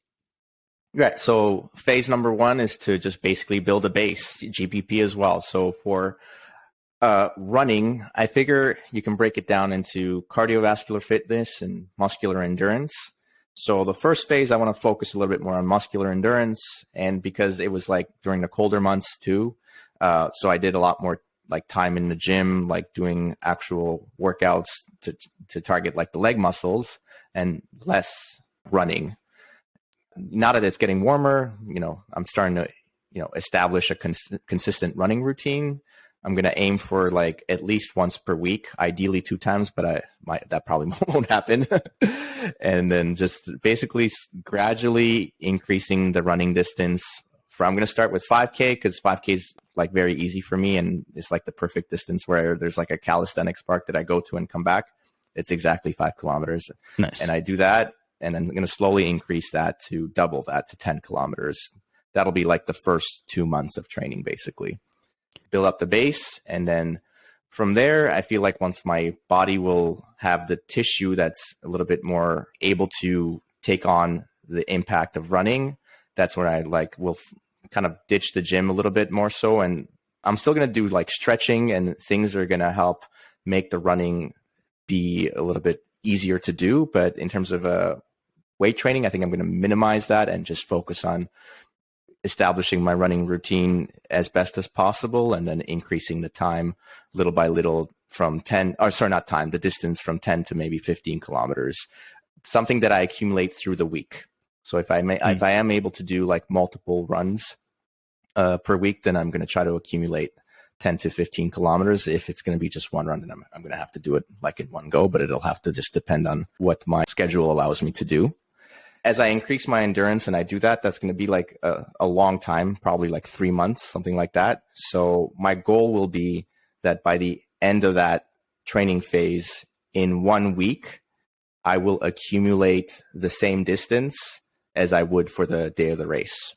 Right. So phase number 1 is to just basically build a base, GPP as well. So for running, I figure you can break it down into cardiovascular fitness and muscular endurance. So the first phase, I want to focus a little bit more on muscular endurance. And because it was like during the colder months too, so I did a lot more like time in the gym, like doing actual workouts to target like the leg muscles, and less running. Now that it's getting warmer, I'm starting to, establish a consistent running routine. I'm going to aim for like at least once per week, ideally 2 times, but that probably won't happen. And then just basically gradually increasing the running distance. I'm going to start with 5K because 5K is like very easy for me, and it's like the perfect distance where there's like a calisthenics park that I go to and come back. It's exactly 5 kilometers. Nice. And I do that, and I'm going to slowly increase that to double that to 10 kilometers. That'll be like the first 2 months of training, basically. build up the base. And then from there, I feel like once my body will have the tissue that's a little bit more able to take on the impact of running, that's when I will kind of ditch the gym a little bit more so. And I'm still going to do like stretching and things that are going to help make the running be a little bit easier to do. But in terms of weight training, I think I'm going to minimize that and just focus on establishing my running routine as best as possible, and then increasing the time little by little from the distance from 10 to maybe 15 kilometers, something that I accumulate through the week. So if I am able to do like multiple runs per week, then I'm going to try to accumulate 10 to 15 kilometers. If it's going to be just one run, then I'm going to have to do it like in one go, but it'll have to just depend on what my schedule allows me to do. As I increase my endurance and I do that, that's going to be like a long time, probably like 3 months, something like that. So my goal will be that by the end of that training phase, in 1 week, I will accumulate the same distance as I would for the day of the race.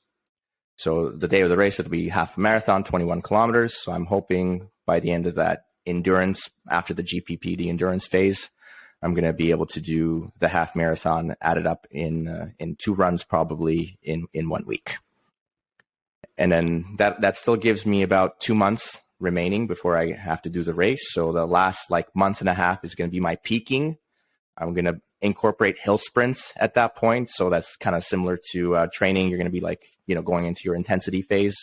So the day of the race, it'll be half a marathon, 21 kilometers. So I'm hoping by the end of that endurance, after the GPP, the endurance phase, I'm going to be able to do the half marathon added up in 2 runs, probably in 1 week. And then that still gives me about 2 months remaining before I have to do the race. So the last like month and a half is going to be my peaking. I'm going to incorporate hill sprints at that point. So that's kind of similar to training. You're going to be like, going into your intensity phase.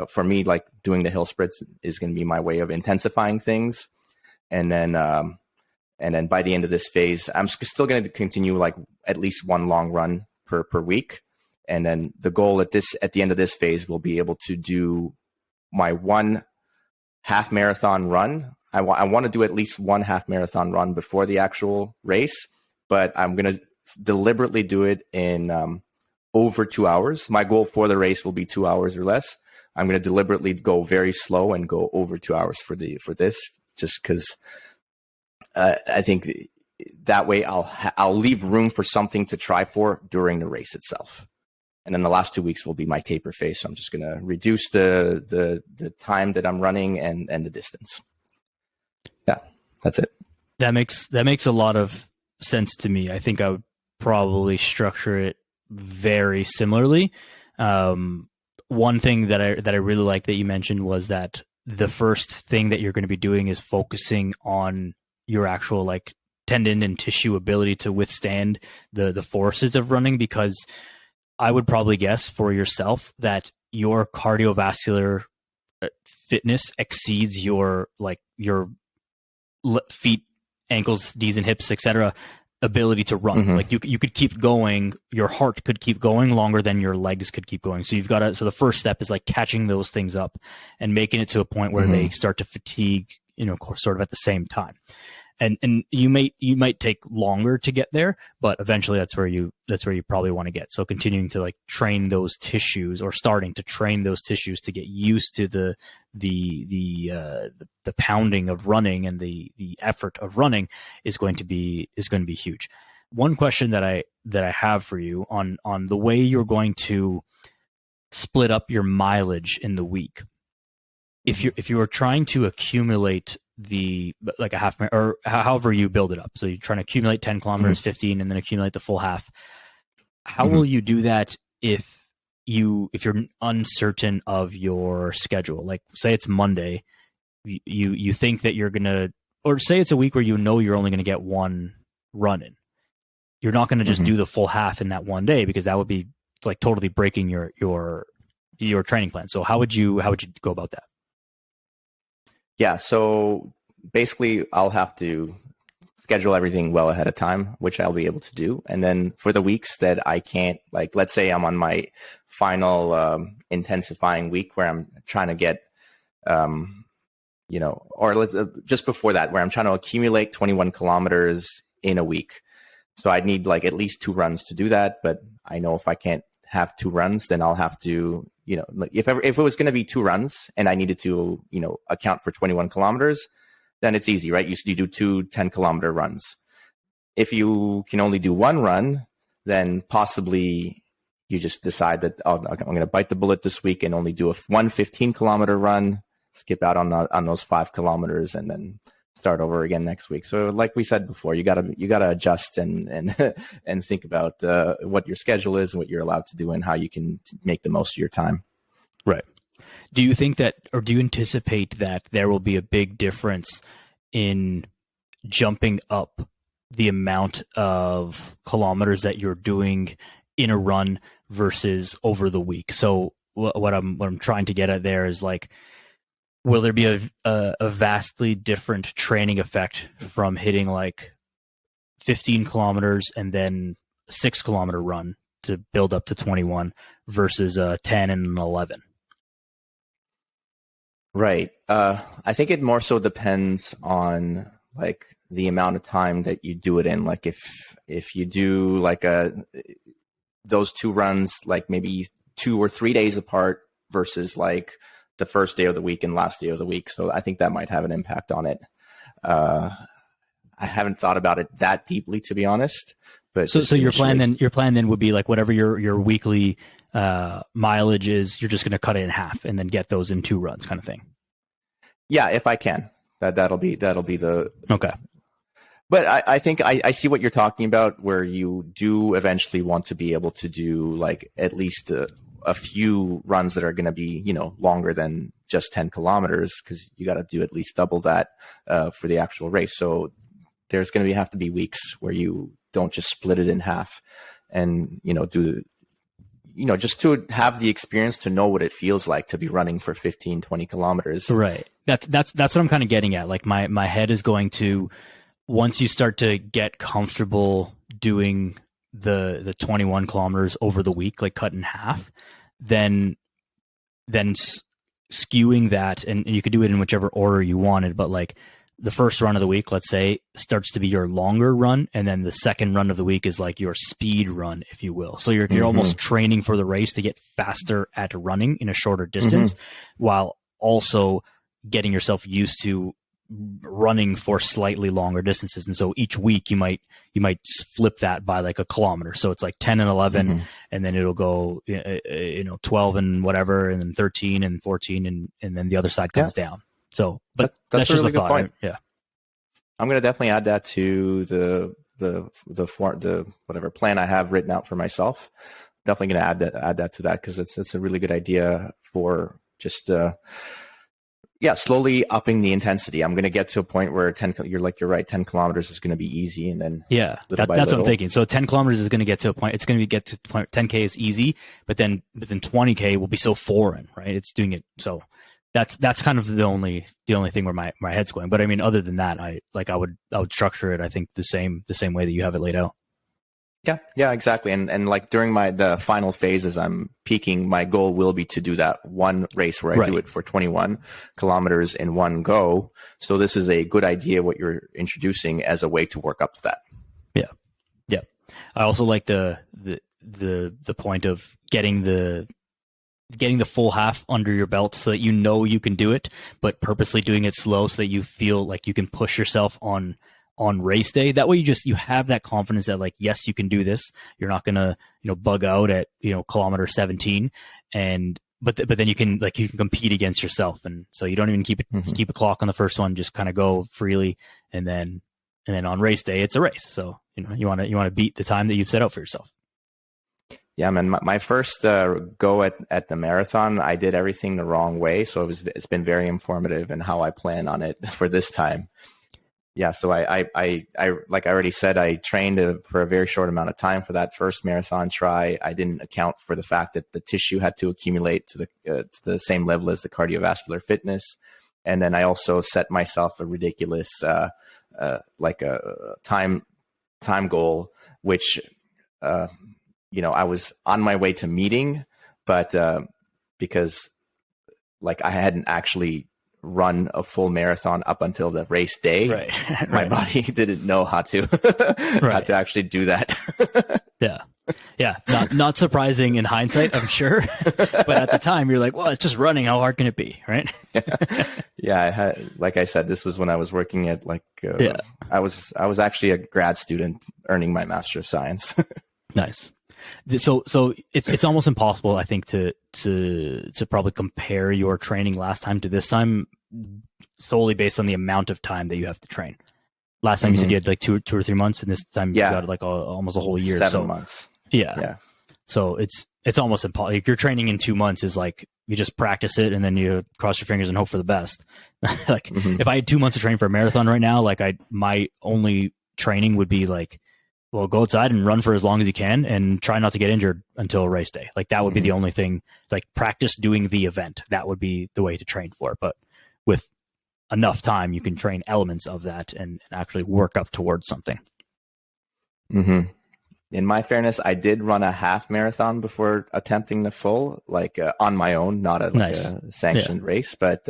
For me, like doing the hill sprints is going to be my way of intensifying things. And then by the end of this phase, I'm still going to continue like at least one long run per week. And then the goal at the end of this phase will be able to do my 1 half marathon run. I want to do at least 1 half marathon run before the actual race, but I'm going to deliberately do it in over 2 hours. My goal for the race will be 2 hours or less. I'm going to deliberately go very slow and go over 2 hours for this, just because I think that way I'll leave room for something to try for during the race itself. And then the last 2 weeks will be my taper phase. So I'm just going to reduce the time that I'm running and the distance. Yeah, that's it. That makes a lot of sense to me. I think I would probably structure it very similarly. One thing that I really like that you mentioned was that the first thing that you're going to be doing is focusing on your actual like tendon and tissue ability to withstand the forces of running, because I would probably guess for yourself that your cardiovascular fitness exceeds your feet, ankles, knees, and hips, etc. ability to run. Mm-hmm. Like you could keep going, your heart could keep going longer than your legs could keep going. So you've got to, so the first step is like catching those things up and making it to a point where mm-hmm. they start to fatigue, sort of at the same time. And you might take longer to get there, but eventually that's where you probably want to get. So continuing to like train those tissues, or starting to train those tissues to get used to the pounding of running and the effort of running is going to be huge. One question that I have for you on the way you're going to split up your mileage in the week. If you are trying to accumulate like a half, or however you build it up, so you're trying to accumulate 10 kilometers, mm-hmm. 15, and then accumulate the full half. How mm-hmm. will you do that if you're uncertain of your schedule? Like say it's Monday, you think that you're gonna, or say it's a week where you're only gonna get one run in. You're not gonna just mm-hmm. do the full half in that one day, because that would be like totally breaking your training plan. So how would you go about that? Yeah, so basically I'll have to schedule everything well ahead of time, which I'll be able to do. And then for the weeks that I can't, like let's say I'm on my final intensifying week where I'm trying to get, or let's just before that, where I'm trying to accumulate 21 kilometers in a week. So I'd need like at least 2 runs to do that. But I know if I can't have 2 runs, then I'll have to, if it was going to be 2 runs and I needed to, account for 21 kilometers, then it's easy, right? You do 2 10-kilometer runs. If you can only do 1 run, then possibly you just decide that I'm going to bite the bullet this week and only do one 15-kilometer run. skip out on those 5 kilometers and then start over again next week. So like we said before, you gotta adjust and and think about what your schedule is and what you're allowed to do and how you can make the most of your time. Right. Do you think that, or do you anticipate that there will be a big difference in jumping up the amount of kilometers that you're doing in a run versus over the week? So what I'm trying to get at there is like, will there be a vastly different training effect from hitting like 15 kilometers and then a 6 kilometer run to build up to 21 versus a 10 and an 11? Right. I think it more so depends on like the amount of time that you do it in. Like if you do like those 2 runs, like maybe 2 or 3 days apart versus like the first day of the week and last day of the week. So I think that might have an impact on it. I haven't thought about it that deeply, to be honest. But so your plan then would be like whatever your weekly mileage is, you're just going to cut it in half and then get those in 2 runs, kind of thing. Yeah, if I can, that'll be the okay. But I think I see what you're talking about, where you do eventually want to be able to do like at least a few runs that are going to be, longer than just 10 kilometers, because you got to do at least double that for the actual race. So there's going to have to be weeks where you don't just split it in half and, just to have the experience to know what it feels like to be running for 15, 20 kilometers. Right. That's what I'm kind of getting at. Like my head is going to, once you start to get comfortable doing the 21 kilometers over the week, like cut in half, then skewing that, and you could do it in whichever order you wanted, but like the first run of the week, let's say, starts to be your longer run, and then the second run of the week is like your speed run, if you will. So you're almost training for the race to get faster at running in a shorter distance, while also getting yourself used to running for slightly longer distances. And so each week you might flip that by like a kilometer. So it's like 10 and 11, and then it'll go 12 and whatever, and then 13 and 14, and then the other side comes down. So, but that's just a thought. Point. Yeah, I'm going to definitely add that to the whatever plan I have written out for myself. Definitely going to add that to that, because it's a really good idea for just slowly upping the intensity. I'm going to get to a point where you're right, 10 kilometers is going to be easy, and then that's what I'm thinking. So 10 kilometers is going to get to a point. It's going to get to the point 10K is easy, but then 20K will be so foreign, right? It's doing it so. That's kind of the only thing where my head's going. But I mean, other than that, I would structure it, I think, the same way that you have it laid out. Yeah, exactly. And like during the final phases, I'm peaking. My goal will be to do that one race where I do it for 21 kilometers in one go. So this is a good idea, what you're introducing, as a way to work up to that. Yeah. I also like the point of getting the full half under your belt, so that you can do it, but purposely doing it slow so that you feel like you can push yourself on race day. That way you have that confidence that like, yes, you can do this. You're not going to, bug out at, kilometer 17, but then you can compete against yourself. And so you don't even keep a clock on the first one, just kind of go freely. And then on race day, it's a race. So, you want to beat the time that you've set out for yourself. Yeah, man. My first go at the marathon, I did everything the wrong way. So it's been very informative in how I plan on it for this time. Yeah. So I like I already said, I trained for a very short amount of time for that first marathon try. I didn't account for the fact that the tissue had to accumulate to the same level as the cardiovascular fitness. And then I also set myself a ridiculous like a time goal, which I was on my way to meeting, but because like I hadn't actually run a full marathon up until the race day, my body didn't know how to how to actually do that. Yeah. Not surprising in hindsight, I'm sure. But at the time, you're like, well, it's just running. How hard can it be, right? Yeah. Like I said, this was when I was working at I was actually a grad student earning my Master of Science. Nice. So it's almost impossible, I think, to probably compare your training last time to this time solely based on the amount of time that you have to train. Last time you said you had like two or 3 months, and this time you got like almost a whole year. 7 months. Yeah. So it's almost impossible. If you're training in 2 months, is like you just practice it and then you cross your fingers and hope for the best. Like if I had 2 months to train for a marathon right now, like my only training would be like, well, go outside and run for as long as you can and try not to get injured until race day. Like that would be the only thing. Like practice doing the event. That would be the way to train for it. But with enough time, you can train elements of that and actually work up towards something. In my fairness, I did run a half marathon before attempting the full, like on my own, not a sanctioned race, but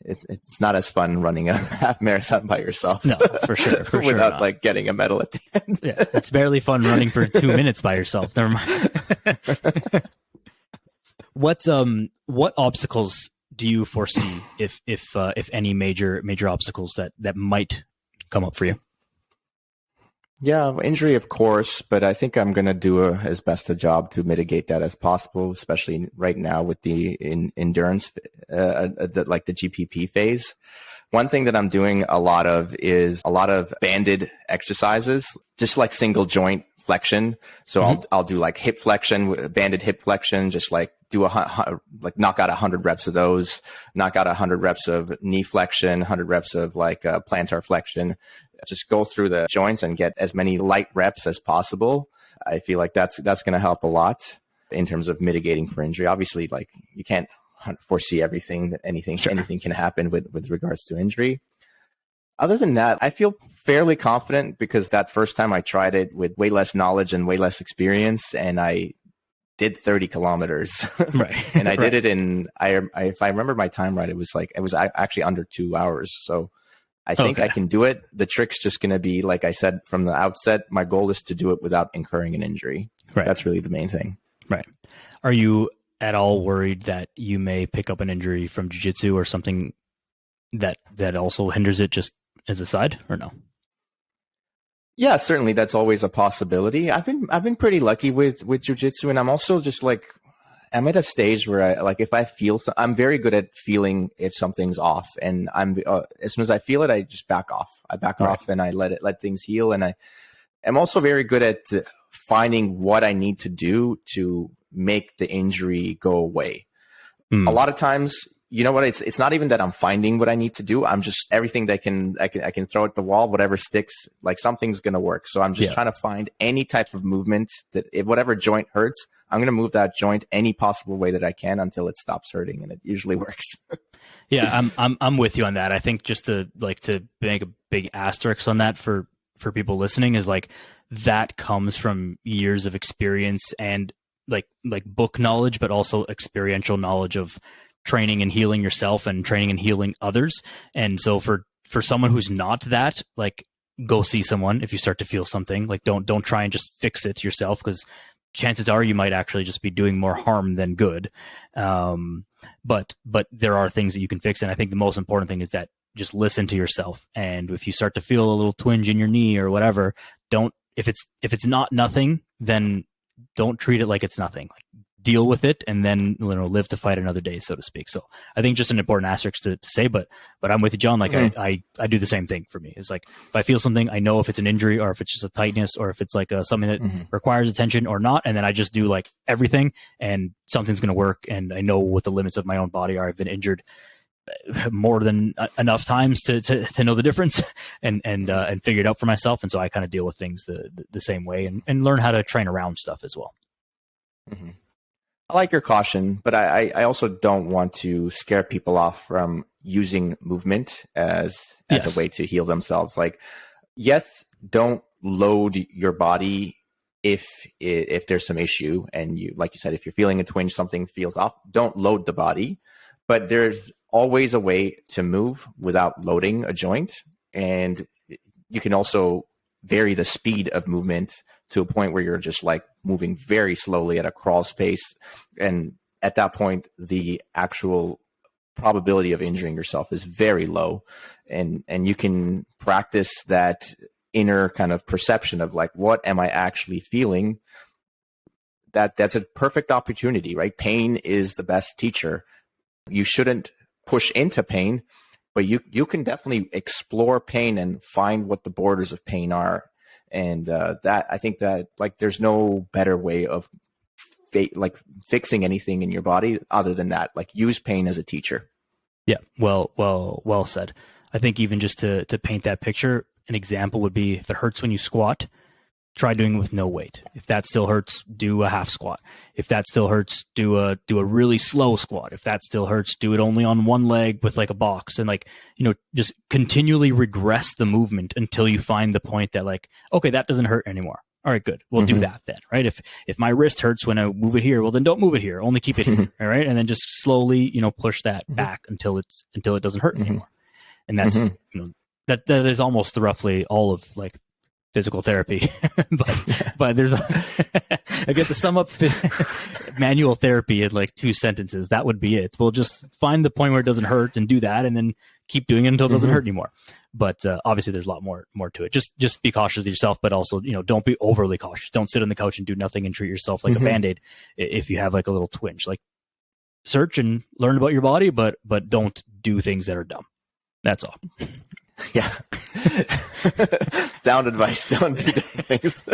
it's not as fun running a half marathon by yourself. No, for sure. Without like getting a medal at the end. Yeah, it's barely fun running for 2 minutes by yourself. Never mind. What obstacles do you foresee, if any major obstacles that might come up for you? Yeah, injury, of course, but I think I'm going to do as best a job to mitigate that as possible, especially right now with the endurance, like the GPP phase. One thing that I'm doing a lot of is a lot of banded exercises, just like single joint flexion. So I'll do like hip flexion, banded hip flexion, just like do like knock out 100 reps of those, knock out 100 reps of knee flexion, 100 reps of like plantar flexion. Just go through the joints and get as many light reps as possible. I feel like that's going to help a lot in terms of mitigating for injury. Obviously, like you can't foresee everything, that anything can happen with regards to injury. Other than that, I feel fairly confident because that first time I tried it with way less knowledge and way less experience, and I did 30 kilometers. Right. And I did it in, if I remember my time right, it was actually under 2 hours. So I think I can do it. The trick's just going to be, like I said from the outset, my goal is to do it without incurring an injury. Right. That's really the main thing. Right. Are you at all worried that you may pick up an injury from jiu-jitsu or something that also hinders it, just as a side, or no? Yeah, certainly that's always a possibility. I've been pretty lucky with jiu-jitsu, and I'm also just like, I'm at a stage where if I feel, I'm very good at feeling if something's off, and I'm as soon as I feel it, I just back off. I back off and I let things heal. And I'm also very good at finding what I need to do to make the injury go away. A lot of times, you know what? It's not even that I'm finding what I need to do. I'm just everything that I can throw at the wall, whatever sticks, like something's going to work. So I'm just trying to find any type of movement that if whatever joint hurts, I'm going to move that joint any possible way that I can until it stops hurting. And it usually works. Yeah, I'm with you on that. I think just to make a big asterisk on that for people listening is like that comes from years of experience and like book knowledge, but also experiential knowledge of training and healing yourself and training and healing others. And so for someone who's not that, like, go see someone if you start to feel something. Like don't try and just fix it yourself, because chances are you might actually just be doing more harm than good. But there are things that you can fix. And I think the most important thing is that just listen to yourself. And if you start to feel a little twinge in your knee or whatever, if it's not nothing, then don't treat it like it's nothing. Like, deal with it and then live to fight another day, so to speak. So I think just an important asterisk to say, but I'm with you, John. Like I do the same thing for me. It's like, if I feel something, I know if it's an injury or if it's just a tightness or if it's like something that requires attention or not. And then I just do like everything and something's going to work. And I know what the limits of my own body are. I've been injured more than enough times to know the difference and figure it out for myself. And so I kind of deal with things the same way and learn how to train around stuff as well. I like your caution, but I also don't want to scare people off from using movement as a way to heal themselves. Like, yes, don't load your body if there's some issue, and you, like you said, if you're feeling a twinge, something feels off, don't load the body. But there's always a way to move without loading a joint, and you can also vary the speed of movement to a point where you're just like moving very slowly at a crawl pace. And at that point, the actual probability of injuring yourself is very low. And you can practice that inner kind of perception of like, what am I actually feeling? that's a perfect opportunity, right? Pain is the best teacher. You shouldn't push into pain, but you can definitely explore pain and find what the borders of pain are. And that, I think that, like, there's no better way of fixing anything in your body other than that. Like, use pain as a teacher. Yeah. Well said. I think even just to paint that picture, an example would be if it hurts when you squat, try doing it with no weight. If that still hurts, do a half squat. If that still hurts, do a really slow squat. If that still hurts, do it only on one leg with like a box, and like, you know, just continually regress the movement until you find the point that, like, okay, that doesn't hurt anymore. All right, good. We'll do that then, right? If my wrist hurts when I move it here, well, then don't move it here. Only keep it here, all right? And then just slowly, you know, push that back until it doesn't hurt anymore. And that's, you know, that is almost roughly all of like physical therapy. but there's I guess to sum up manual therapy in like 2 sentences, that would be it. We'll just find the point where it doesn't hurt and do that, and then keep doing it until it doesn't hurt anymore. But obviously there's a lot more to it. Just be cautious of yourself, but also, you know, don't be overly cautious. Don't sit on the couch and do nothing and treat yourself like a Band-Aid if you have like a little twinge. Like, search and learn about your body, but don't do things that are dumb. That's all. Yeah. Sound advice. Don't do things.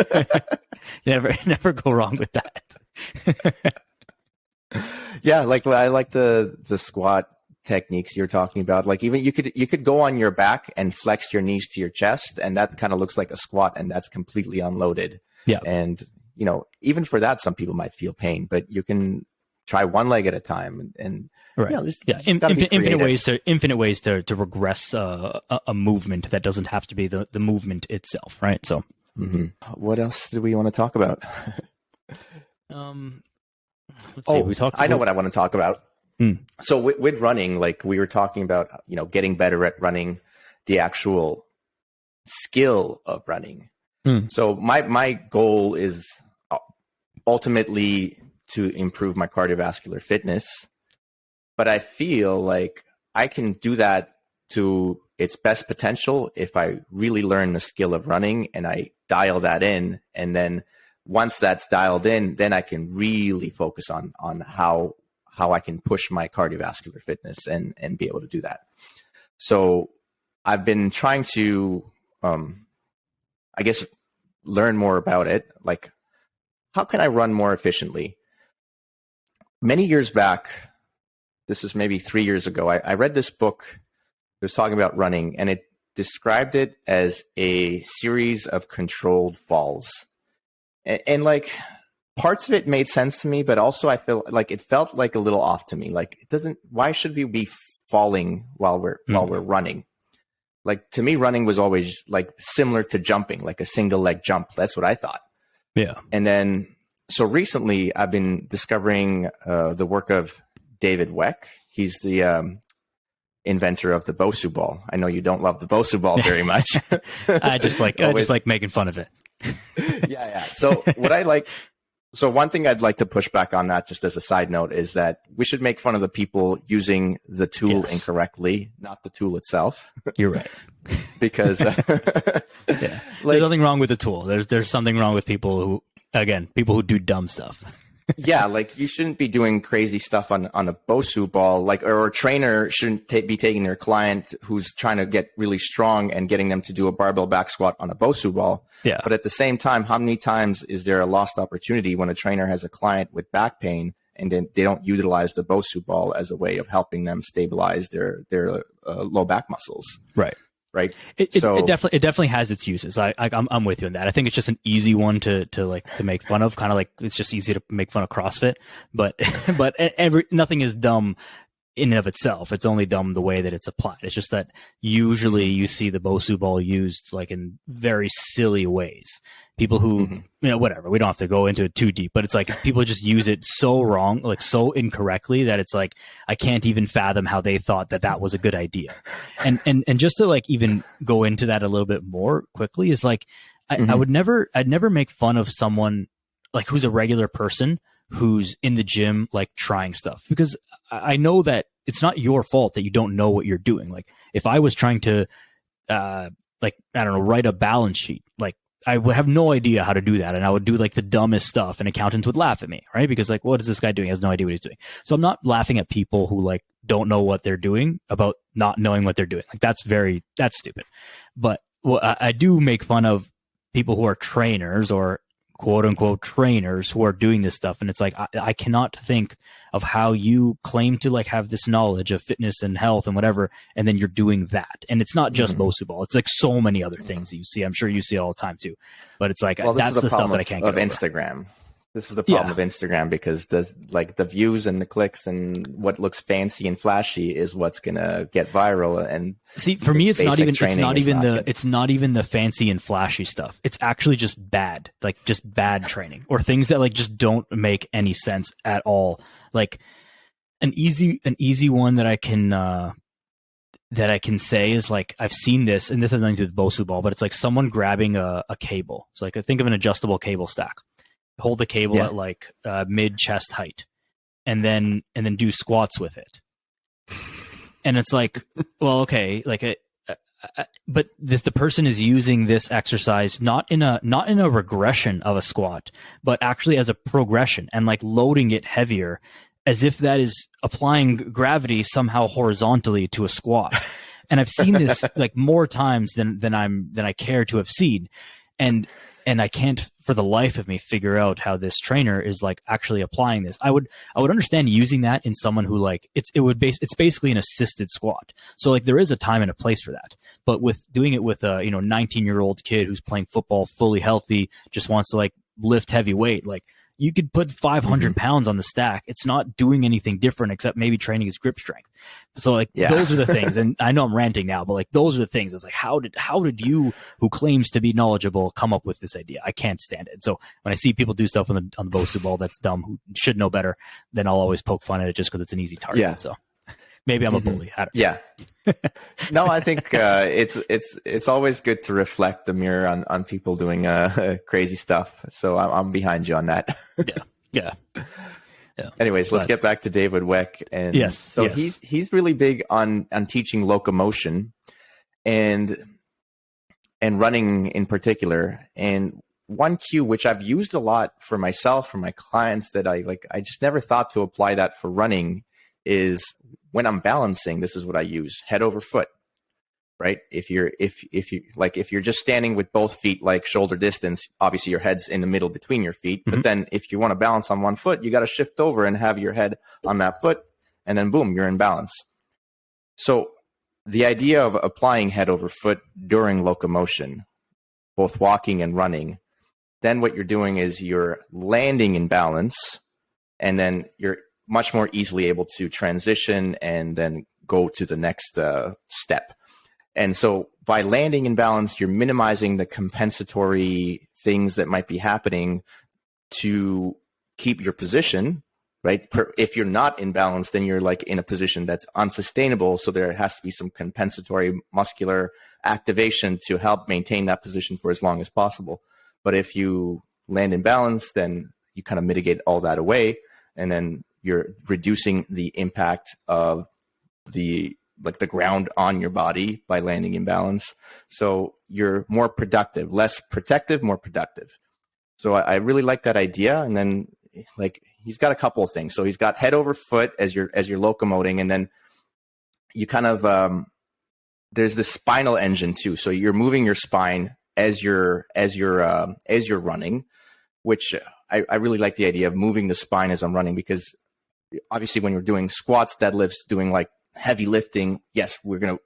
Never go wrong with that. Yeah, like, I like the squat techniques you're talking about. Like, even you could go on your back and flex your knees to your chest, and that kind of looks like a squat, and that's completely unloaded. Yeah. And, you know, even for that, some people might feel pain, but you can try one leg at a time, and right. You know, infinite ways to regress a movement that doesn't have to be the movement itself, right? So, what else do we want to talk about? Let's see. I know what I want to talk about. So with running, like, we were talking about, you know, getting better at running, the actual skill of running. So my goal is ultimately to improve my cardiovascular fitness, but I feel like I can do that to its best potential if I really learn the skill of running and I dial that in. And then once that's dialed in, then I can really focus on how I can push my cardiovascular fitness and be able to do that. So I've been trying to, I guess, learn more about it. Like, how can I run more efficiently? Many years back, this was maybe 3 years ago, I read this book. It was talking about running, and it described it as a series of controlled falls. And like, parts of it made sense to me, but also I feel like it felt like a little off to me. Like, why should we be falling while we're running? Like, to me, running was always like similar to jumping, like a single leg jump. That's what I thought. Yeah. And then, so recently I've been discovering the work of David Weck. He's the inventor of the Bosu ball. I know you don't love the Bosu ball very much. I just like making fun of it. Yeah. So So one thing I'd like to push back on that, just as a side note, is that we should make fun of the people using the tool incorrectly, not the tool itself. You're right. Because there's nothing wrong with the tool. There's something wrong with people who do dumb stuff. Yeah, like, you shouldn't be doing crazy stuff on a Bosu ball, like, or a trainer shouldn't be taking their client who's trying to get really strong and getting them to do a barbell back squat on a Bosu ball. Yeah. But at the same time, how many times is there a lost opportunity when a trainer has a client with back pain and then they don't utilize the Bosu ball as a way of helping them stabilize their low back muscles? Right. Right. It definitely has its uses. I'm with you on that. I think it's just an easy one to make fun of. Kind of like, it's just easy to make fun of CrossFit, but nothing is dumb in and of itself. It's only dumb the way that it's applied. It's just that usually you see the Bosu ball used like in very silly ways. People who, you know, whatever, we don't have to go into it too deep, but it's like people just use it so wrong, like so incorrectly, that it's like, I can't even fathom how they thought that was a good idea. And just to like even go into that a little bit more quickly is like, I'd never make fun of someone like who's a regular person who's in the gym, like trying stuff, because I know that it's not your fault that you don't know what you're doing. Like, if I was trying to, write a balance sheet, like, I would have no idea how to do that. And I would do like the dumbest stuff and accountants would laugh at me, right? Because like, what is this guy doing? He has no idea what he's doing. So I'm not laughing at people who like don't know what they're doing about not knowing what they're doing. Like that's stupid. But well, I do make fun of people who are trainers or quote unquote trainers who are doing this stuff. And it's like, I cannot think of how you claim to like have this knowledge of fitness and health and whatever, and then you're doing that. And it's not just Bosu ball. It's like so many other things that you see. I'm sure you see it all the time too, but it's like, that's the stuff that I can't get over. Instagram. This is the problem of Instagram, because the views and the clicks and what looks fancy and flashy is what's gonna get viral. And see, for me, it's not even the fancy and flashy stuff. It's actually just bad, like just bad training or things that like just don't make any sense at all. Like an easy one that I can say is like, I've seen this, and this has nothing to do with Bosu ball, but it's like someone grabbing a cable. So like, I think of an adjustable cable stack. Hold the cable at like mid chest height, and then do squats with it. And it's like, well, okay, like, but the person is using this exercise not in a regression of a squat, but actually as a progression and like loading it heavier, as if that is applying gravity somehow horizontally to a squat. And I've seen this like more times than I care to have seen, and I can't for the life of me figure out how this trainer is like actually applying this. I would understand using that in someone who like it's basically an assisted squat. So like there is a time and a place for that. But with doing it with a 19-year-old kid who's playing football, fully healthy, just wants to like lift heavy weight, like you could put 500 pounds on the stack. It's not doing anything different except maybe training his grip strength. So like those are the things. And I know I'm ranting now, but like those are the things. It's like, how did you, who claims to be knowledgeable, come up with this idea? I can't stand it. So when I see people do stuff on the Bosu ball that's dumb, who should know better, then I'll always poke fun at it just because it's an easy target. Yeah. So maybe I'm a bully. I don't know. Yeah. No, I think it's always good to reflect the mirror on people doing crazy stuff. So I'm behind you on that. Yeah. Anyways, let's get back to David Weck. And he's really big on teaching locomotion and running in particular. And one cue which I've used a lot for myself, for my clients, that I just never thought to apply that for running, is when I'm balancing, this is what I use: head over foot, right? If you're just standing with both feet like shoulder distance, obviously your head's in the middle between your feet. But then if you want to balance on one foot, you got to shift over and have your head on that foot, and then boom, you're in balance. So the idea of applying head over foot during locomotion, both walking and running, then what you're doing is you're landing in balance, and then you're much more easily able to transition and then go to the next step. And so by landing in balance, you're minimizing the compensatory things that might be happening to keep your position, right? If you're not in balance, then you're like in a position that's unsustainable. So there has to be some compensatory muscular activation to help maintain that position for as long as possible. But if you land in balance, then you kind of mitigate all that away, and then you're reducing the impact of the ground on your body by landing in balance. So you're more productive, less protective, more productive. So I really like that idea. And then like he's got a couple of things. So he's got head over foot as you're locomoting, and then you kind of there's the spinal engine too. So you're moving your spine as you're running, which I really like the idea of moving the spine as I'm running, because obviously when you're doing squats, deadlifts, doing like heavy lifting, yes, we're going to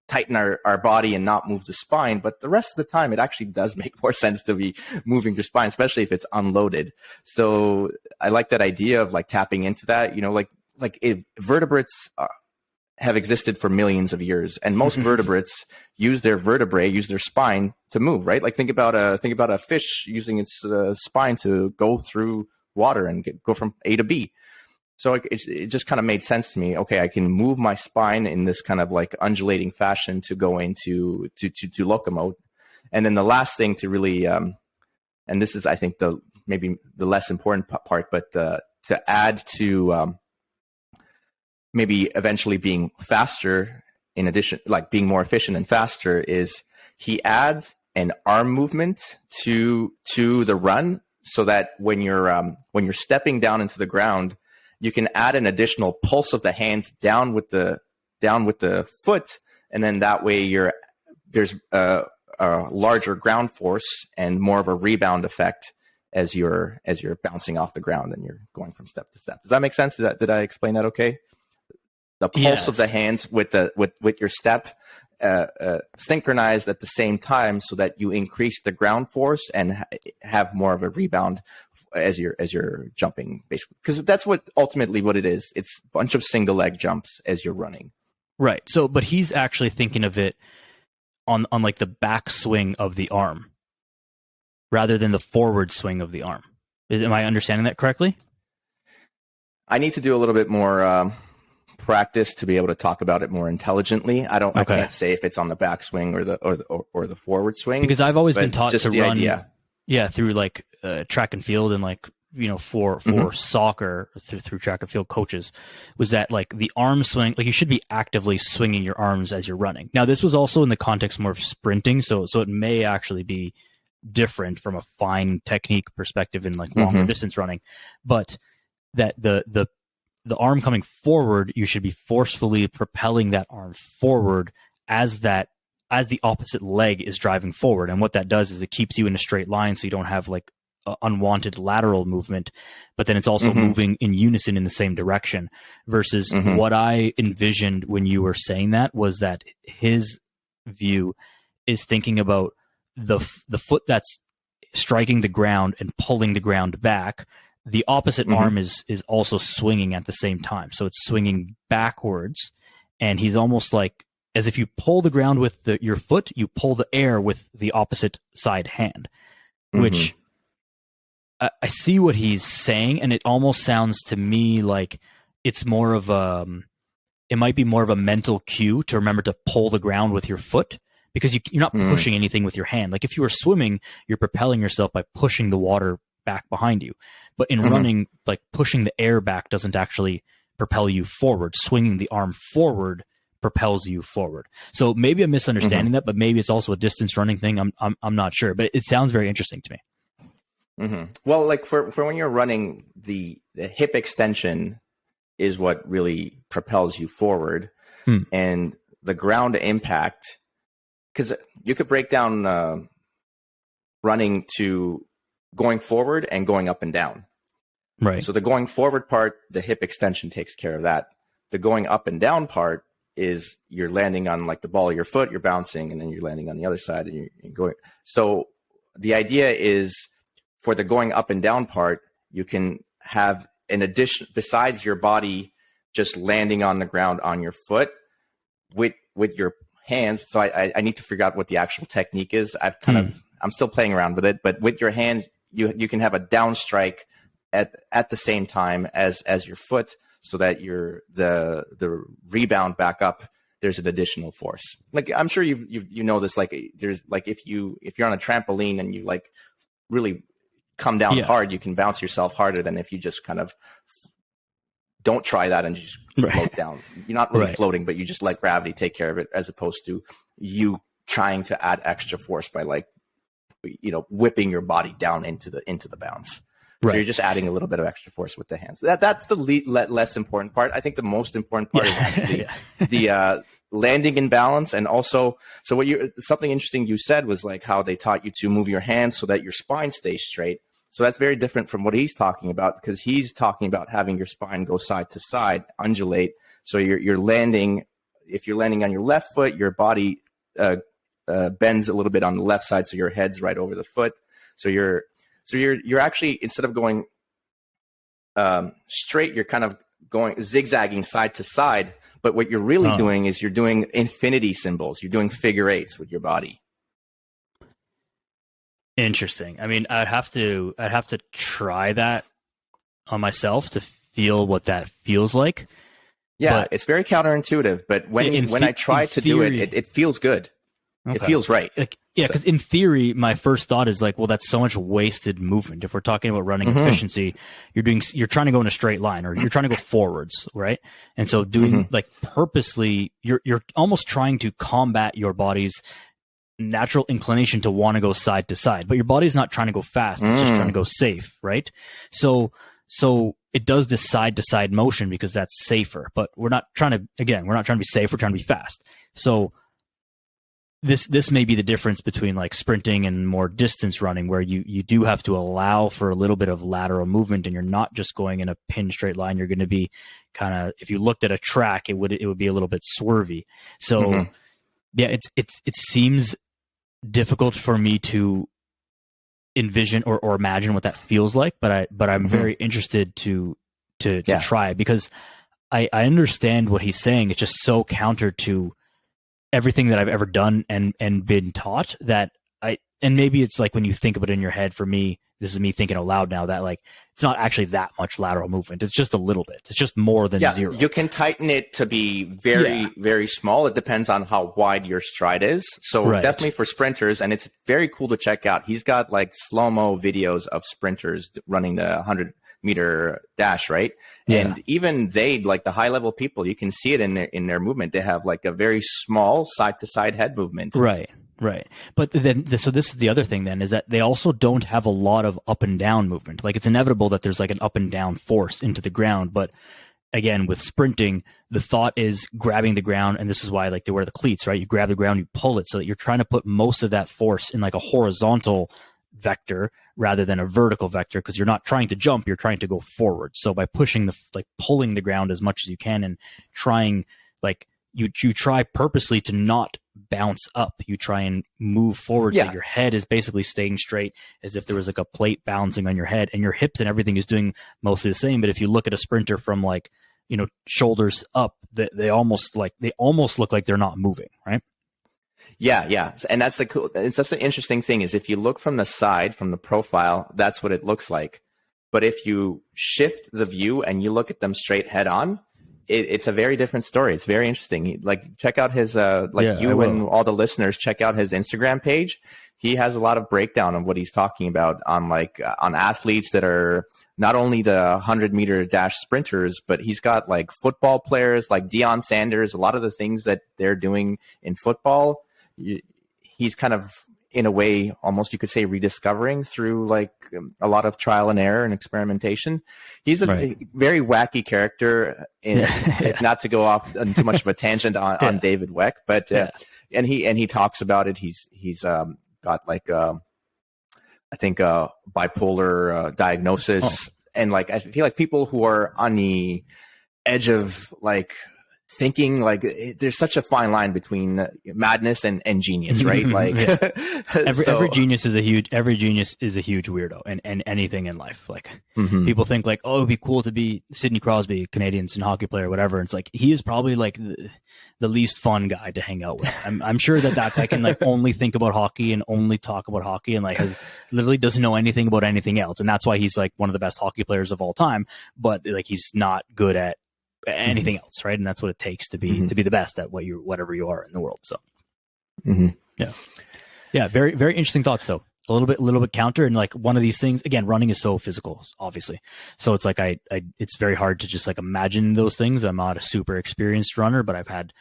tighten our body and not move the spine. But the rest of the time, it actually does make more sense to be moving your spine, especially if it's unloaded. So I like that idea of like tapping into that, like if vertebrates have existed for millions of years, and most vertebrates use their spine to move, right? Like think about a fish using its spine to go through water and go from A to B. So it just kind of made sense to me. Okay, I can move my spine in this kind of like undulating fashion to go into to locomote. And then the last thing to really, and this is I think maybe the less important part, but to add to maybe eventually being faster, in addition, like being more efficient and faster, is he adds an arm movement to the run, so that when you're stepping down into the ground, you can add an additional pulse of the hands down with the foot, and then that way there's a larger ground force and more of a rebound effect as you're bouncing off the ground and you're going from step to step. Does that make sense? Did I explain that okay? The pulse of the hands with your step synchronized at the same time, so that you increase the ground force and have more of a rebound as you're jumping, basically, because that's ultimately what it is. It's a bunch of single leg jumps as you're running. Right. So, but he's actually thinking of it on like the back swing of the arm rather than the forward swing of the arm. Am I understanding that correctly? I need to do a little bit more practice to be able to talk about it more intelligently. I can't say if it's on the backswing or the forward swing, because I've always been taught to run through like track and field, and like, you know, for soccer through track and field coaches, was that like the arm swing, like you should be actively swinging your arms as you're running. Now this was also in the context more of sprinting, so it may actually be different from a fine technique perspective in like longer distance running, but that the arm coming forward, you should be forcefully propelling that arm forward as the opposite leg is driving forward. And what that does is it keeps you in a straight line, so you don't have like unwanted lateral movement, but then it's also moving in unison in the same direction. Versus what I envisioned when you were saying that was that his view is thinking about the foot that's striking the ground and pulling the ground back. The opposite arm is also swinging at the same time. So it's swinging backwards, and he's almost like, as if you pull the ground with your foot, you pull the air with the opposite side hand, which I see what he's saying. And it almost sounds to me like it's more of it might be more of a mental cue to remember to pull the ground with your foot, because you're not pushing anything with your hand. Like if you were swimming, you're propelling yourself by pushing the water back behind you. But in running, like pushing the air back doesn't actually propel you forward. Swinging the arm forward propels you forward. So maybe I'm misunderstanding that, but maybe it's also a distance running thing. I'm not sure, but it sounds very interesting to me. Well, like for when you're running, the hip extension is what really propels you forward, and the ground impact, because you could break down running to going forward and going up and down. Right. So the going forward part, the hip extension takes care of that. The going up and down part is you're landing on like the ball of your foot, you're bouncing, and then you're landing on the other side and you're going. So the idea is, for the going up and down part, you can have an addition besides your body just landing on the ground on your foot with your hands. So I need to figure out what the actual technique is. I'm still playing around with it, but with your hands, you can have a down strike at the same time as your foot, so that the rebound back up, there's an additional force. Like I'm sure you know this. Like there's like if you're on a trampoline and you like really come down hard, you can bounce yourself harder than if you just kind of don't try that and just float down. You're not really floating, but you just let gravity take care of it, as opposed to you trying to add extra force by like, whipping your body down into the bounce. So you're just adding a little bit of extra force with the hands. That's the less important part. I think the most important part is actually the landing in balance. And also, something interesting you said was like how they taught you to move your hands so that your spine stays straight. So that's very different from what he's talking about, because he's talking about having your spine go side to side, undulate. So you're landing. If you're landing on your left foot, your body bends a little bit on the left side, so your head's right over the foot. So you're actually, instead of going straight, you're kind of going zigzagging side to side. But what you're really doing is you're doing infinity symbols. You're doing figure eights with your body. Interesting. I mean, I'd have to try that on myself to feel what that feels like. Yeah, but it's very counterintuitive, but when I try to do it, it feels good. Okay. It feels right. Because in theory, my first thought is like, well, that's so much wasted movement. If we're talking about running efficiency, you're trying to go in a straight line, or you're trying to go forwards, right? And so doing like purposely, you're almost trying to combat your body's natural inclination to want to go side to side, but your body's not trying to go fast. It's just trying to go safe, right? So it does this side to side motion because that's safer, but we're not trying to be safe. We're trying to be fast. So this may be the difference between like sprinting and more distance running, where you do have to allow for a little bit of lateral movement, and you're not just going in a pin straight line. You're going to be kind of, if you looked at a track, it would be a little bit swervy. So yeah, it seems difficult for me to envision or imagine what that feels like, but I'm very interested to try it, because I understand what he's saying. It's just so counter to everything that I've ever done and been taught, that and maybe it's like when you think of it in your head, for me, this is me thinking aloud now, that like it's not actually that much lateral movement. It's just a little bit. It's just more than zero. You can tighten it to be very, very small. It depends on how wide your stride is. So definitely for sprinters, and it's very cool to check out. He's got like slow-mo videos of sprinters running the 100-meter dash, right? Yeah. And even they, like the high-level people, you can see it in their movement. They have like a very small side-to-side head movement. Right. But then, so this is the other thing then, is that they also don't have a lot of up and down movement. Like it's inevitable that there's like an up and down force into the ground. But again, with sprinting, the thought is grabbing the ground. And this is why like they wear the cleats, right? You grab the ground, you pull it, so that you're trying to put most of that force in like a horizontal vector rather than a vertical vector, because you're not trying to jump, you're trying to go forward. So by pushing pulling the ground as much as you can and trying, like you try purposely to not bounce up. You try and move forward, so your head is basically staying straight, as if there was like a plate balancing on your head, and your hips and everything is doing mostly the same. But if you look at a sprinter from like, shoulders up, they almost look like they're not moving, right? Yeah. And that's the interesting thing, is if you look from the side, from the profile, that's what it looks like. But if you shift the view and you look at them straight head on, it's a very different story. It's very interesting. Like check out his, and all the listeners, check out his Instagram page. He has a lot of breakdown of what he's talking about on on athletes that are not only the 100-meter dash sprinters, but he's got like football players like Deion Sanders. A lot of the things that they're doing in football, he's kind of, in a way, almost you could say rediscovering through like a lot of trial and error and experimentation. He's a very wacky character, not to go off on too much of a tangent on David Weck, but and he talks about it. He's got like I think bipolar diagnosis, and like I feel like people who are on the edge of like thinking, like there's such a fine line between madness and genius, right? Like every genius is a huge weirdo, and anything in life. Like people think like, oh, it'd be cool to be Sidney Crosby, Canadian hockey player, whatever. It's like he is probably like the least fun guy to hang out with. I'm sure that guy can like only think about hockey and only talk about hockey, and like literally doesn't know anything about anything else. And that's why he's like one of the best hockey players of all time. But like he's not good at anything else, right? And that's what it takes to be the best at whatever you are in the world. So yeah, very, very interesting thoughts though. A little bit counter, and like one of these things, again, running is so physical, obviously, so it's like it's very hard to just like imagine those things. I'm not a super experienced runner, but I've had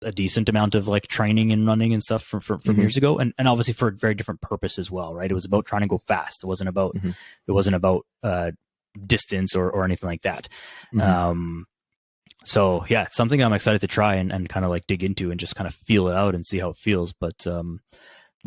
a decent amount of like training and running and stuff from years ago, and obviously for a very different purpose as well, right? It was about trying to go fast. It wasn't about distance or anything like that. So yeah, it's something I'm excited to try and kind of like dig into and just kind of feel it out and see how it feels. But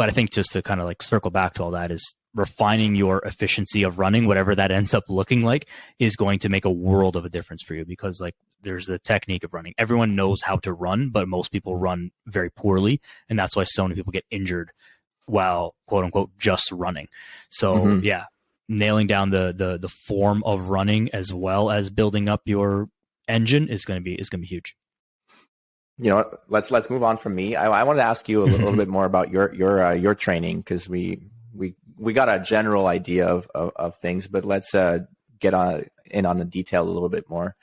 I think just to kind of like circle back to all that, is refining your efficiency of running, whatever that ends up looking like, is going to make a world of a difference for you, because like there's the technique of running. Everyone knows how to run, but most people run very poorly. And that's why so many people get injured while quote unquote just running. So yeah, nailing down the form of running as well as building up your engine is going to be huge. Let's move on from me. I wanted to ask you a little bit more about your training, because we got a general idea of things, but let's get in on the detail a little bit more.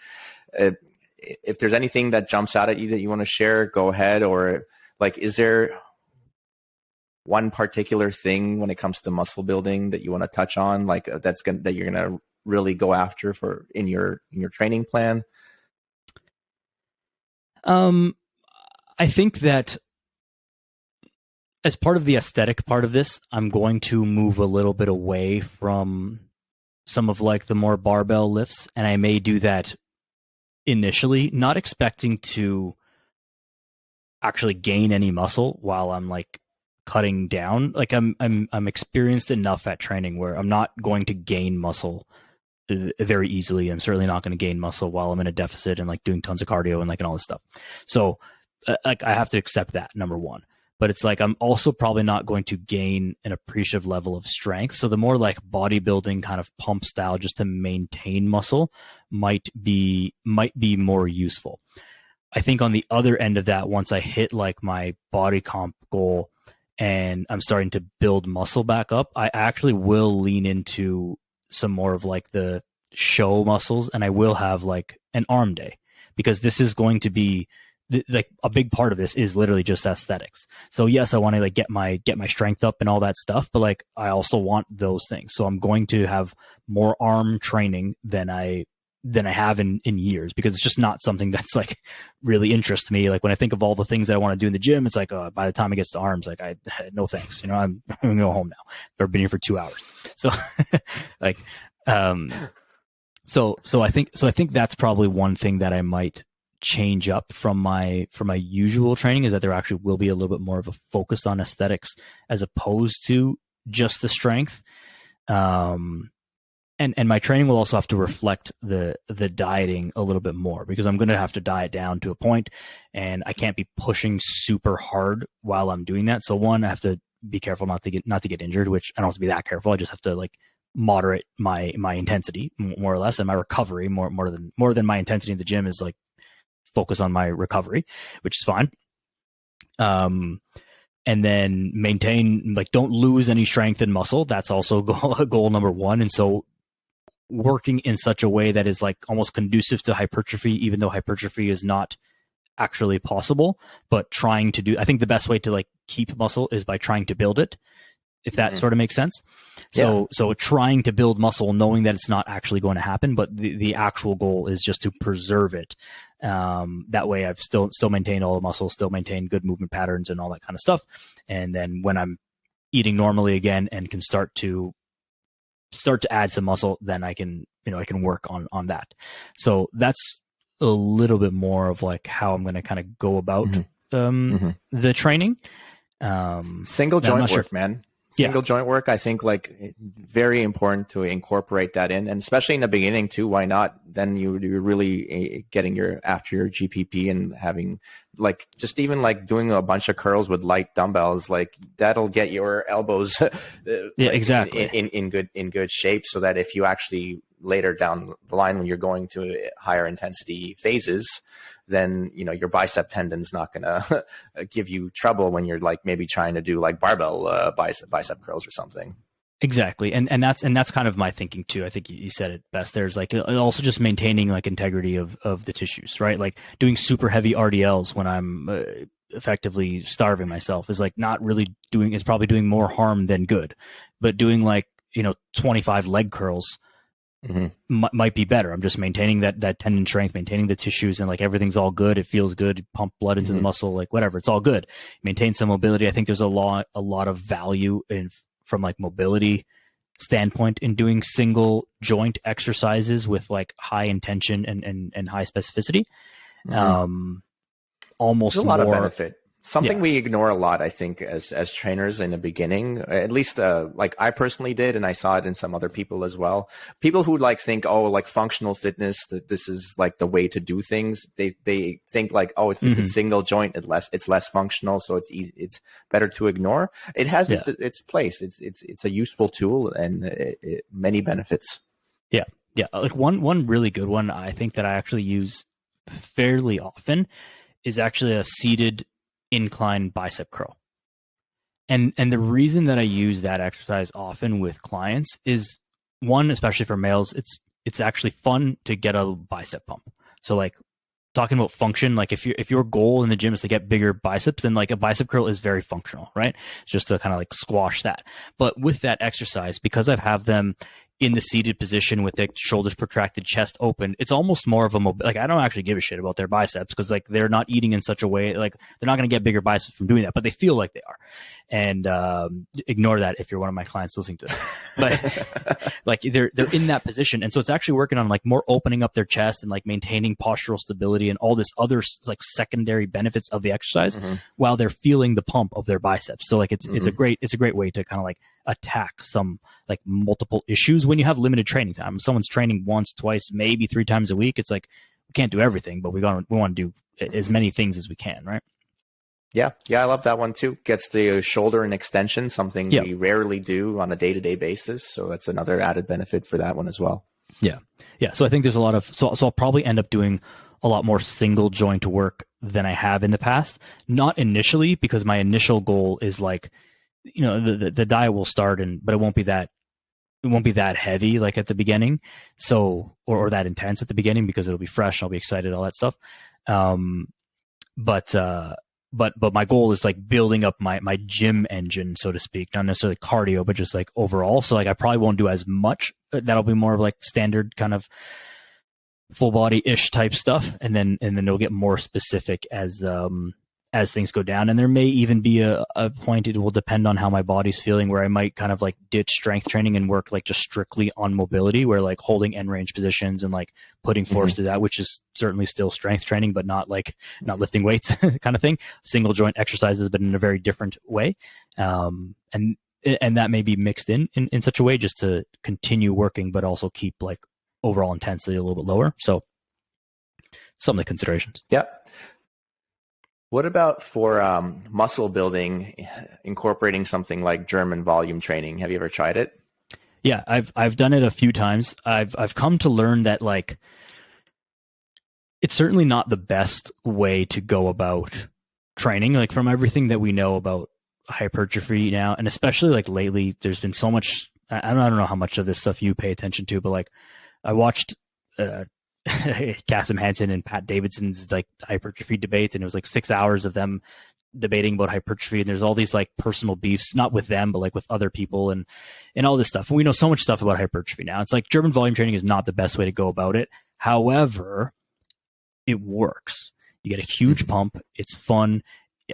If there's anything that jumps out at you that you want to share, go ahead. Or like, is there one particular thing when it comes to muscle building that you want to touch on, like that you're going to really go after in your training plan? I think that as part of the aesthetic part of this, I'm going to move a little bit away from some of like the more barbell lifts, and I may do that initially, not expecting to actually gain any muscle while I'm like cutting down. Like I'm experienced enough at training where I'm not going to gain muscle very easily. I'm certainly not going to gain muscle while I'm in a deficit and like doing tons of cardio and like and all this stuff. So like I have to accept that, number one. But it's like I'm also probably not going to gain an appreciative level of strength. So the more like bodybuilding kind of pump style just to maintain muscle might be more useful. I think on the other end of that, once I hit like my body comp goal and I'm starting to build muscle back up, I actually will lean into some more of like the show muscles, and I will have like an arm day, because this is going to be like a big part of this is literally just aesthetics. So yes, I want to like get my strength up and all that stuff, but like I also want those things. So I'm going to have more arm training than I have in years, because it's just not something that's like really interests me. Like when I think of all the things that I want to do in the gym, it's like by the time it gets to arms, like no thanks. I'm gonna go home now. I've been here for 2 hours. So like so I think that's probably one thing that I might change up from my usual training, is that there actually will be a little bit more of a focus on aesthetics as opposed to just the strength. And my training will also have to reflect the dieting a little bit more, because I'm going to have to diet down to a point, and I can't be pushing super hard while I'm doing that. So one, I have to be careful not to get injured, which I don't have to be that careful. I just have to like moderate my intensity more or less, and my recovery more than my intensity in the gym is like focus on my recovery, which is fine. And then maintain, like, don't lose any strength and muscle. That's also goal number one. And so working in such a way that is like almost conducive to hypertrophy, even though hypertrophy is not actually possible, but trying to do, I think the best way to like keep muscle is by trying to build it, if that sort of makes sense. So trying to build muscle, knowing that it's not actually going to happen, but the actual goal is just to preserve it. That way I've still maintained all the muscle, still maintain good movement patterns and all that kind of stuff. And then when I'm eating normally again and can start to add some muscle, then I can work on that. So that's a little bit more of like how I'm going to kind of go about the training. Single joint work, man. Single joint work, I think, like, very important to incorporate that in, and especially in the beginning too. Why not? Then you're really getting after your GPP and having like just even like doing a bunch of curls with light dumbbells, like that'll get your elbows exactly in good shape, so that if you actually later down the line when you're going to higher intensity phases, then your bicep tendon's not gonna give you trouble when you're like maybe trying to do like barbell bicep curls or something. Exactly, and that's kind of my thinking too. I think you said it best. There's like also just maintaining like integrity of the tissues, right? Like doing super heavy RDLs when I'm effectively starving myself is like not really doing. It's probably doing more harm than good. But doing like 25 leg curls might be better. I'm just maintaining that tendon strength, maintaining the tissues, and like everything's all good. It feels good. Pump blood into the muscle, like whatever. It's all good. Maintain some mobility. I think there's a lot of value from like mobility standpoint in doing single joint exercises with like high intention and high specificity. Almost there's a lot more of benefit. Something we ignore a lot, I think, as trainers in the beginning, at least like I personally did, and I saw it in some other people as well. People who like think, oh, like functional fitness, that this is like the way to do things. They think like, oh, if it's a single joint, it's less functional, so it's easy, it's better to ignore. It has its place. It's a useful tool, and many benefits. Yeah. Like one really good one I think that I actually use fairly often is actually a seated incline bicep curl. And the reason that I use that exercise often with clients is, one, especially for males, it's actually fun to get a bicep pump. So like talking about function, like if your goal in the gym is to get bigger biceps, then like a bicep curl is very functional, right? It's just to kind of like squash that. But with that exercise, because I have them in the seated position with the shoulders protracted, chest open. It's almost more of a like, I don't actually give a shit about their biceps because like they're not eating in such a way, like they're not going to get bigger biceps from doing that, but they feel like they are. And ignore that if you're one of my clients listening to this. But like they're in that position, and so it's actually working on like more opening up their chest and like maintaining postural stability and all this other like secondary benefits of the exercise while they're feeling the pump of their biceps. So like it's a great way to kind of like attack some like multiple issues when you have limited training time. If someone's training once, twice, maybe 3 times a week, it's like we can't do everything, but we want to do as many things as we can, right? Yeah, I love that one too. Gets the shoulder and extension, something we rarely do on a day-to-day basis. So that's another added benefit for that one as well. Yeah. So I think there's a lot of so I'll probably end up doing a lot more single joint work than I have in the past. Not initially, because my initial goal is like, you know, the diet will start but it won't be that heavy like at the beginning. So or that intense at the beginning because it'll be fresh, I'll be excited, all that stuff. But my goal is like building up my gym engine, so to speak, not necessarily cardio, but just like overall. So like I probably won't do as much. That'll be more of like standard kind of full body ish type stuff. And then it'll get more specific as things go down. And there may even be a point, it will depend on how my body's feeling, where I might kind of like ditch strength training and work like just strictly on mobility, where like holding end range positions and like putting force to that, which is certainly still strength training, but not lifting weights kind of thing. Single joint exercises, but in a very different way. And that may be mixed in such a way just to continue working, but also keep like overall intensity a little bit lower. So some of the considerations. Yeah. What about for muscle building, incorporating something like German volume training? Have you ever tried it? Yeah, I've done it a few times. I've come to learn that like it's certainly not the best way to go about training. Like from everything that we know about hypertrophy now, and especially like lately, there's been so much. I don't know how much of this stuff you pay attention to, but like I watched Cassim Hansen and Pat Davidson's like hypertrophy debate, and it was like 6 hours of them debating about hypertrophy, and there's all these like personal beefs, not with them, but like with other people and all this stuff. And we know so much stuff about hypertrophy now. It's like German volume training is not the best way to go about it. However, it works. You get a huge pump. It's fun.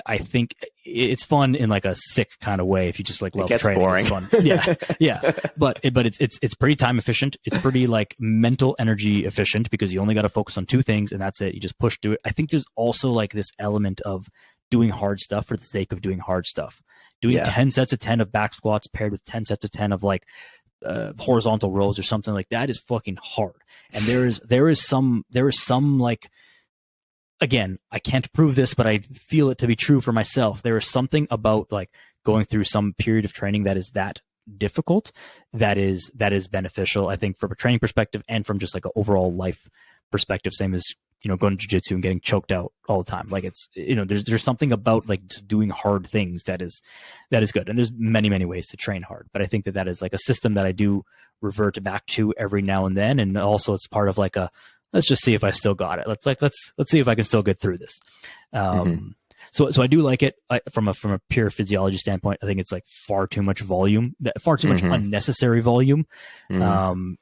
I think it's fun in like a sick kind of way. If you just like love training, boring. It's fun. Yeah. But it's pretty time efficient. It's pretty like mental energy efficient because you only got to focus on 2 things and that's it. You just push through it. I think there's also like this element of doing hard stuff for the sake of doing hard stuff. Doing 10 sets of 10 of back squats paired with 10 sets of 10 of like horizontal rows or something like that is fucking hard. And there is some like, again, I can't prove this, but I feel it to be true for myself. There is something about like going through some period of training that is that difficult, that is beneficial, I think, from a training perspective and from just like an overall life perspective. Same as, you know, going to jiu-jitsu and getting choked out all the time. Like it's, you know, there's something about like just doing hard things that is good. And there's many, many ways to train hard, but I think that is like a system that I do revert back to every now and then. And also it's part of like let's just see if I still got it. Let's see if I can still get through this. So I do like it from a pure physiology standpoint. I think it's like far too much volume, far too much unnecessary volume. And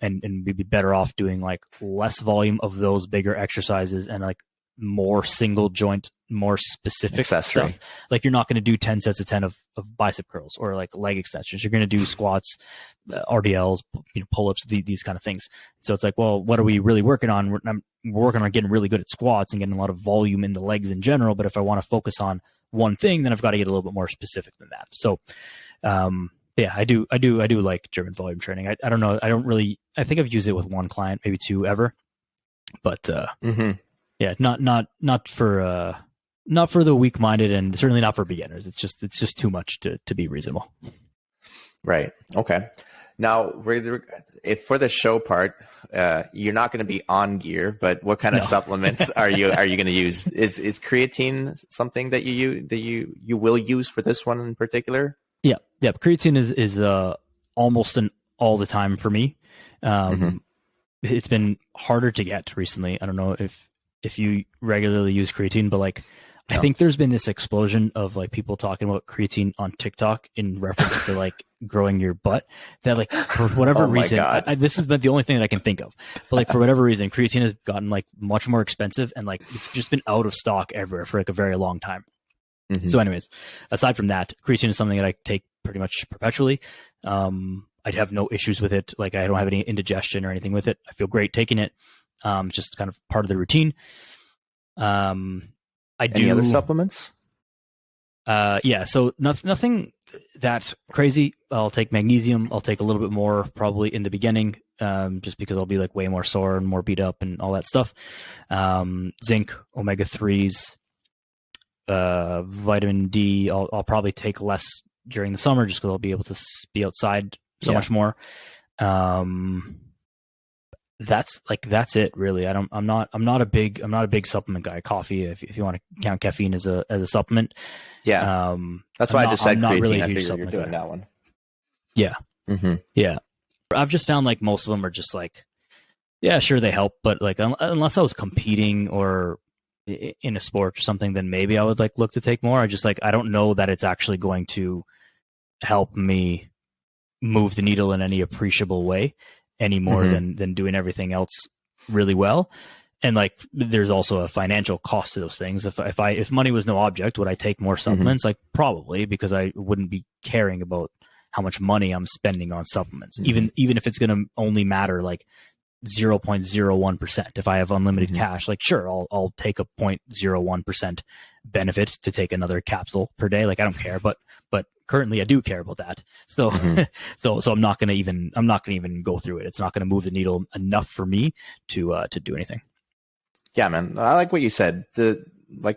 we'd be better off doing like less volume of those bigger exercises and like more single joint, more specific accessory stuff. Like you're not going to do 10 sets of 10 of bicep curls or like leg extensions. You're going to do squats, RDLs, you know, pull-ups, these kind of things. So it's like, well, what are we really working on? We're working on getting really good at squats and getting a lot of volume in the legs in general. But if I want to focus on one thing, then I've got to get a little bit more specific than that. So, yeah, I do like German volume training. I don't know. I think I've used it with one client, maybe 2 ever, but, yeah, not for the weak-minded and certainly not for beginners. It's just too much to be reasonable. Right. Okay. Now, if for the show part, you're not going to be on gear, but what kind of supplements are you going to use? Is creatine something that you will use for this one in particular? Yeah. Creatine is almost an all the time for me. It's been harder to get recently. I don't know if you regularly use creatine, but like, I think there's been this explosion of like people talking about creatine on TikTok in reference to like growing your butt that like for whatever Oh my reason, God. this has been the only thing that I can think of, but like for whatever reason, creatine has gotten like much more expensive and like it's just been out of stock everywhere for like a very long time. Mhm. So anyways, aside from that, creatine is something that I take pretty much perpetually. I'd have no issues with it. Like I don't have any indigestion or anything with it. I feel great taking it. Just kind of part of the routine. Any other supplements? Yeah, so nothing that crazy. I'll take magnesium. I'll take a little bit more probably in the beginning, just because I'll be like way more sore and more beat up and all that stuff. Zinc, omega-3s, vitamin D. I'll probably take less during the summer just because I'll be able to be outside so much more. That's it really. I'm not a big supplement guy. Coffee, if you want to count caffeine as a supplement. Yeah. That's why I just said creatine. Really I huge figured you're doing guy. that one. Yeah. Mm-hmm. Yeah. I've just found like most of them are just like, yeah, sure they help, but like unless I was competing or in a sport or something, then maybe I would like look to take more. I don't know that it's actually going to help me move the needle in any appreciable way any more than doing everything else really well. And like there's also a financial cost to those things. If money was no object, would I take more supplements? Like probably, because I wouldn't be caring about how much money I'm spending on supplements, even if it's going to only matter like 0.01%. If I have unlimited cash, like sure, I'll take a 0.01% benefit to take another capsule per day. Like I don't care, but currently I do care about that. So so I'm not going to even go through it. It's not going to move the needle enough for me to do anything. Yeah, man. I like what you said.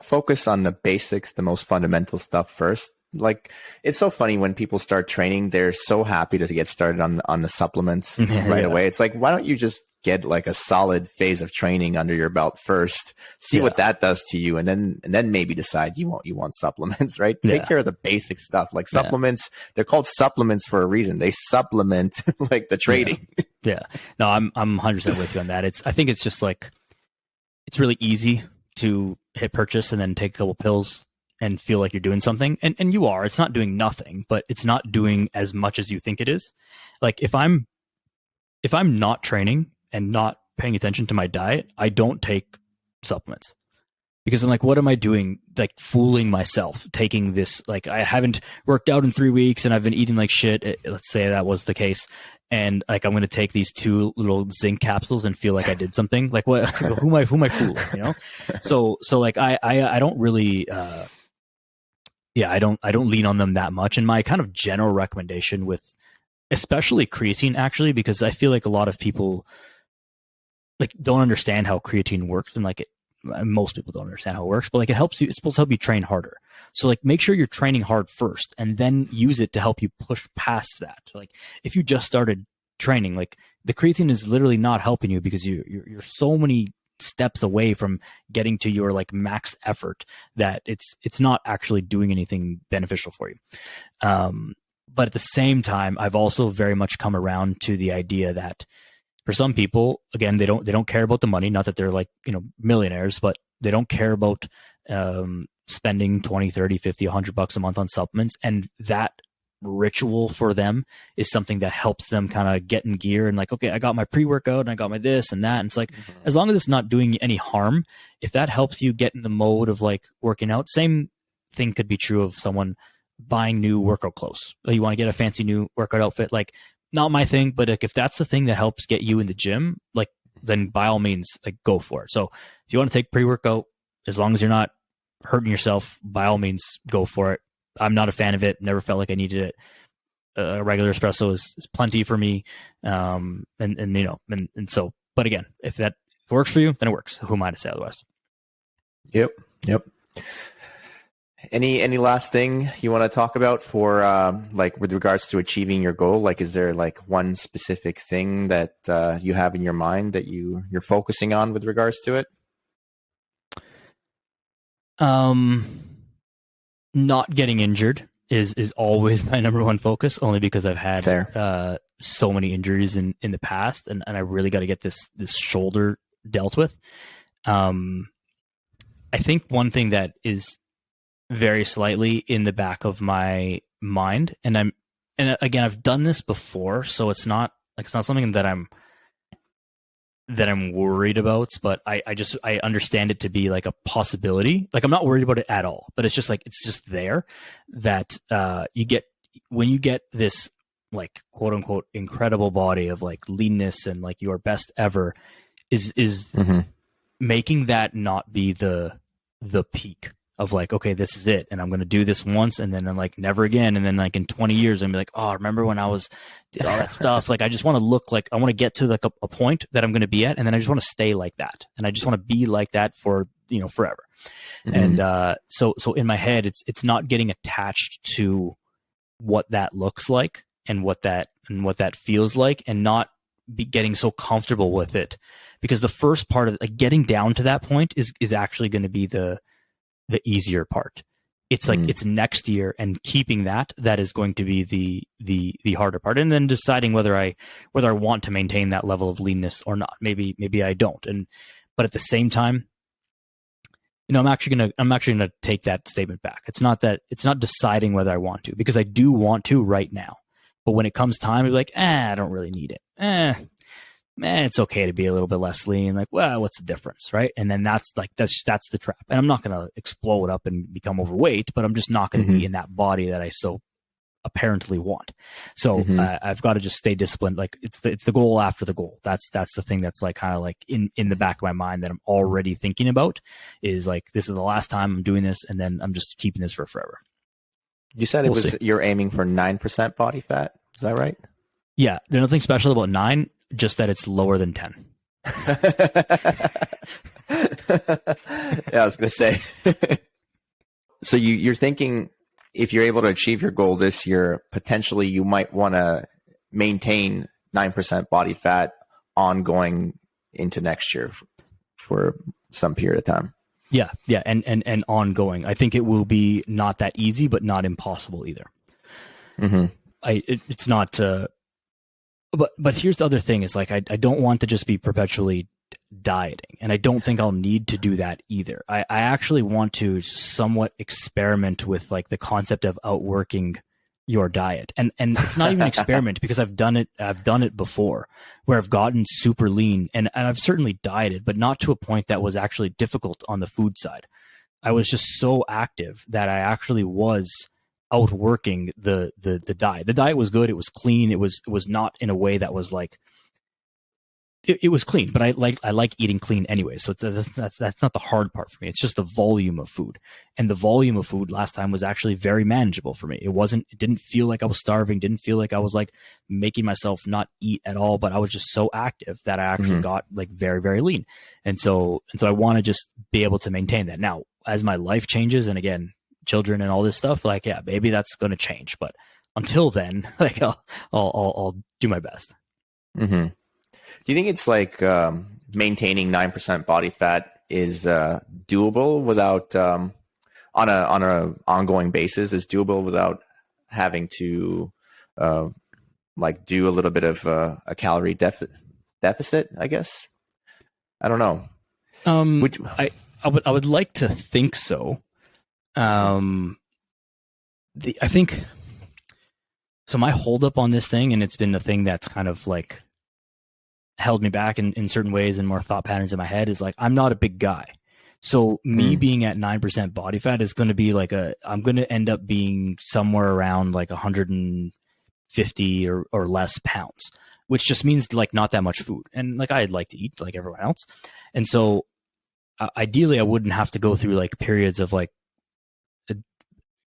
Focus on the basics, the most fundamental stuff first. Like it's so funny when people start training, they're so happy to get started on the supplements right away. It's like, why don't you just get like a solid phase of training under your belt first, see what that does to you, and then maybe decide you want supplements, right? Take care of the basic stuff. Like supplements, they're called supplements for a reason. They supplement like the trading. Yeah. No, I'm 100% with you on that. I think it's just like it's really easy to hit purchase and then take a couple pills and feel like you're doing something. And you are. It's not doing nothing, but it's not doing as much as you think it is. Like if I'm not training and not paying attention to my diet, I don't take supplements. Because I'm like, what am I doing? Like fooling myself, taking this, like I haven't worked out in 3 weeks and I've been eating like shit. Let's say that was the case. And like, I'm going to take these 2 little zinc capsules and feel like I did something. Like what, who am I fooling? You know? So like I don't really, I don't lean on them that much. And my kind of general recommendation with especially creatine, actually, because I feel like a lot of people like don't understand how creatine works, and like most people don't understand how it works, but like it's supposed to help you train harder. So like make sure you're training hard first and then use it to help you push past that. Like if you just started training, like the creatine is literally not helping you because you're so many steps away from getting to your like max effort that it's not actually doing anything beneficial for you. But at the same time, I've also very much come around to the idea that for some people, again, they don't care about the money. Not that they're like, millionaires, but they don't care about spending 20, 30, 50, $100 a month on supplements. And that ritual for them is something that helps them kind of get in gear and like, okay, I got my pre-workout and I got my this and that. And it's like, as long as it's not doing any harm, if that helps you get in the mode of like working out, same thing could be true of someone buying new workout clothes. You want to get a fancy new workout outfit, like not my thing, but like if that's the thing that helps get you in the gym, like then by all means, like go for it. So if you want to take pre-workout, as long as you're not hurting yourself, by all means go for it. I'm not a fan of it. Never felt like I needed it. A regular espresso is plenty for me. And so, but again, if that works for you, then it works. Who am I to say otherwise? Yep. Any last thing you want to talk about for like with regards to achieving your goal? Like, is there like one specific thing that you have in your mind that you're focusing on with regards to it? Not getting injured is always my number one focus, only because I've had so many injuries in the past, and I really got to get this shoulder dealt with. I think one thing that is very slightly in the back of my mind, and again, I've done this before, so it's not something that I'm worried about, but I understand it to be like a possibility. Like I'm not worried about it at all, but it's just like, it's just there that when you get this like quote unquote incredible body of like leanness and like your best ever is making that not be the peak of like, okay, this is it, and I'm going to do this once and then like never again, and then like in 20 years I'm like, oh, remember when I did all that stuff. Like I just want to look like, I want to get to like a point that I'm going to be at, and then I just want to stay like that, and I just want to be like that for forever. And so in my head it's not getting attached to what that looks like and what that feels like, and not be getting so comfortable with it, because the first part of like getting down to that point is actually going to be the easier part. It's like it's next year, and keeping that is going to be the harder part, and then deciding whether I want to maintain that level of leanness or not. Maybe I don't. But at the same time, I'm actually gonna take that statement back. It's not deciding whether I want to, because I do want to right now. But when it comes time to be like, I don't really need it. It's okay to be a little bit less lean. Like, well, what's the difference, right? And then that's the trap. And I'm not going to explode up and become overweight, but I'm just not going to be in that body that I so apparently want. So I've got to just stay disciplined. Like it's the goal after the goal. That's the thing that's like kind of like in the back of my mind that I'm already thinking about, is like, this is the last time I'm doing this, and then I'm just keeping this for forever. You said you're aiming for 9% body fat. Is that right? Yeah. There's nothing special about 9. Just that it's lower than 10. Yeah, I was going to say. So you're thinking, if you're able to achieve your goal this year, potentially you might want to maintain 9% body fat ongoing into next year for some period of time. Yeah. And ongoing. I think it will be not that easy, but not impossible either. It's not... But here's the other thing, is like, I don't want to just be perpetually dieting, and I don't think I'll need to do that either. I actually want to somewhat experiment with like the concept of outworking your diet. And it's not even an experiment, because I've done it before, where I've gotten super lean, and I've certainly dieted, but not to a point that was actually difficult on the food side. I was just so active that I actually was outworking the diet. The diet was good. It was clean. It was not in a way that was like, it was clean, but I like eating clean anyway. So that's not the hard part for me. It's just the volume of food, and the volume of food last time was actually very manageable for me. It didn't feel like I was starving. Didn't feel like I was like making myself not eat at all, but I was just so active that I actually got like very, very lean. And so I want to just be able to maintain that. Now, as my life changes, and again, children and all this stuff, like, yeah, maybe that's going to change, but until then, like I'll do my best. Do you think it's like maintaining 9% body fat is doable without on a ongoing basis, is doable without having to like do a little bit of a calorie deficit, I guess? I don't know. I would like to think so. I think so. My holdup on this thing, and it's been the thing that's kind of like held me back in certain ways and more thought patterns in my head, is like, I'm not a big guy. So me being at 9% body fat is going to be like I'm going to end up being somewhere around like 150 or less pounds, which just means like not that much food. And like, I'd like to eat like everyone else. And so ideally I wouldn't have to go through like periods of like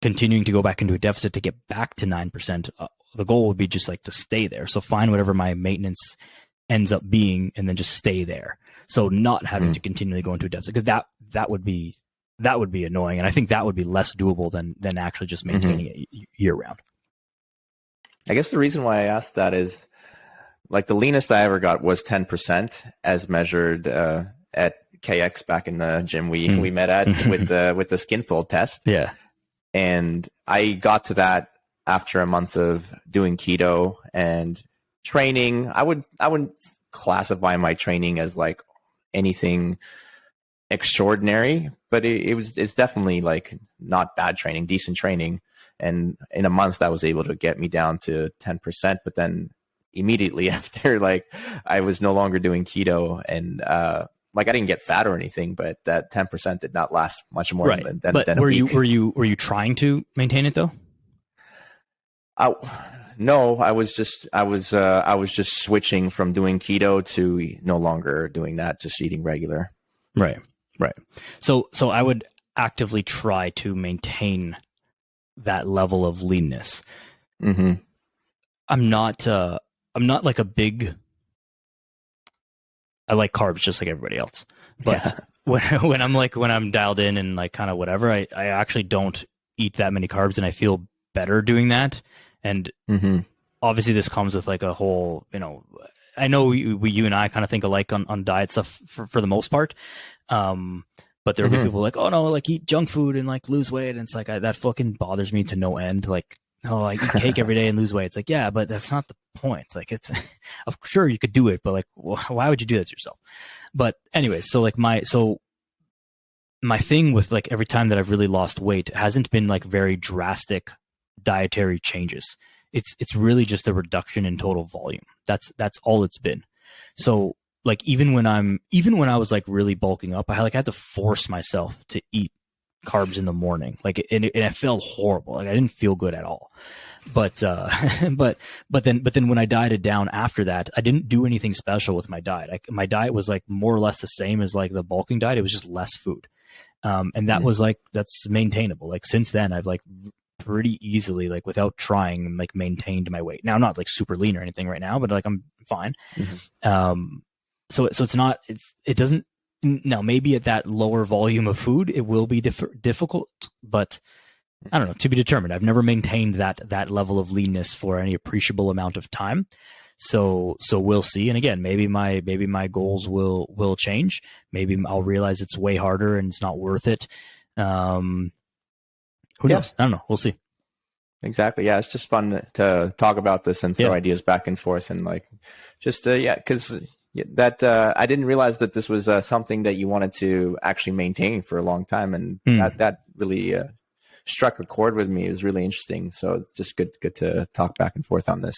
continuing to go back into a deficit to get back to 9%. The goal would be just like to stay there. So find whatever my maintenance ends up being, and then just stay there. So not having to continually go into a deficit, because that would be annoying. And I think that would be less doable than actually just maintaining it year round. I guess the reason why I asked that is, like, the leanest I ever got was 10% as measured at KX back in the gym we met at with the skin fold test. Yeah. And I got to that after a month of doing keto and training. I wouldn't classify my training as like anything extraordinary, but it's definitely like not bad training, decent training. And in a month that was able to get me down to 10%. But then immediately after, like, I was no longer doing keto, and like, I didn't get fat or anything, but that 10% did not last much more right. than But a week. were you trying to maintain it though? No, I was just switching from doing keto to no longer doing that, just eating regular. Right. So I would actively try to maintain that level of leanness. Mm-hmm. I'm not like a big, I like carbs just like everybody else, but when I'm dialed in and like kind of whatever, I actually don't eat that many carbs, and I feel better doing that. And obviously this comes with like a whole, I know you and I kind of think alike on diet stuff for the most part. But there will be people like, oh no, like eat junk food and like lose weight. And it's like, that fucking bothers me to no end. Like, oh, I eat cake every day and lose weight. It's like, yeah, but that's not the point. Like, it's, I'm sure you could do it, but like, why would you do that to yourself? But anyways, so like my thing with like every time that I've really lost weight hasn't been like very drastic dietary changes. It's really just a reduction in total volume. That's all it's been. So like even when I was like really bulking up, I had to force myself to eat carbs in the morning. Like and it felt horrible. Like I didn't feel good at all. But but then when I dieted down after that, I didn't do anything special with my diet. My diet was like more or less the same as like the bulking diet. It was just less food. And that was like, that's maintainable. Like since then I've like pretty easily, like without trying, like maintained my weight. Now I'm not like super lean or anything right now, but like I'm fine. So it's not, it doesn't, now maybe at that lower volume of food, it will be difficult, but I don't know, to be determined. I've never maintained that level of leanness for any appreciable amount of time. So we'll see. And again, maybe my goals will change. Maybe I'll realize it's way harder and it's not worth it. Who knows? I don't know. We'll see. Exactly. Yeah. It's just fun to talk about this and throw ideas back and forth, and like, just, cause that, I didn't realize that this was something that you wanted to actually maintain for a long time. And that really, struck a chord with me. It was really interesting. So it's just good to talk back and forth on this.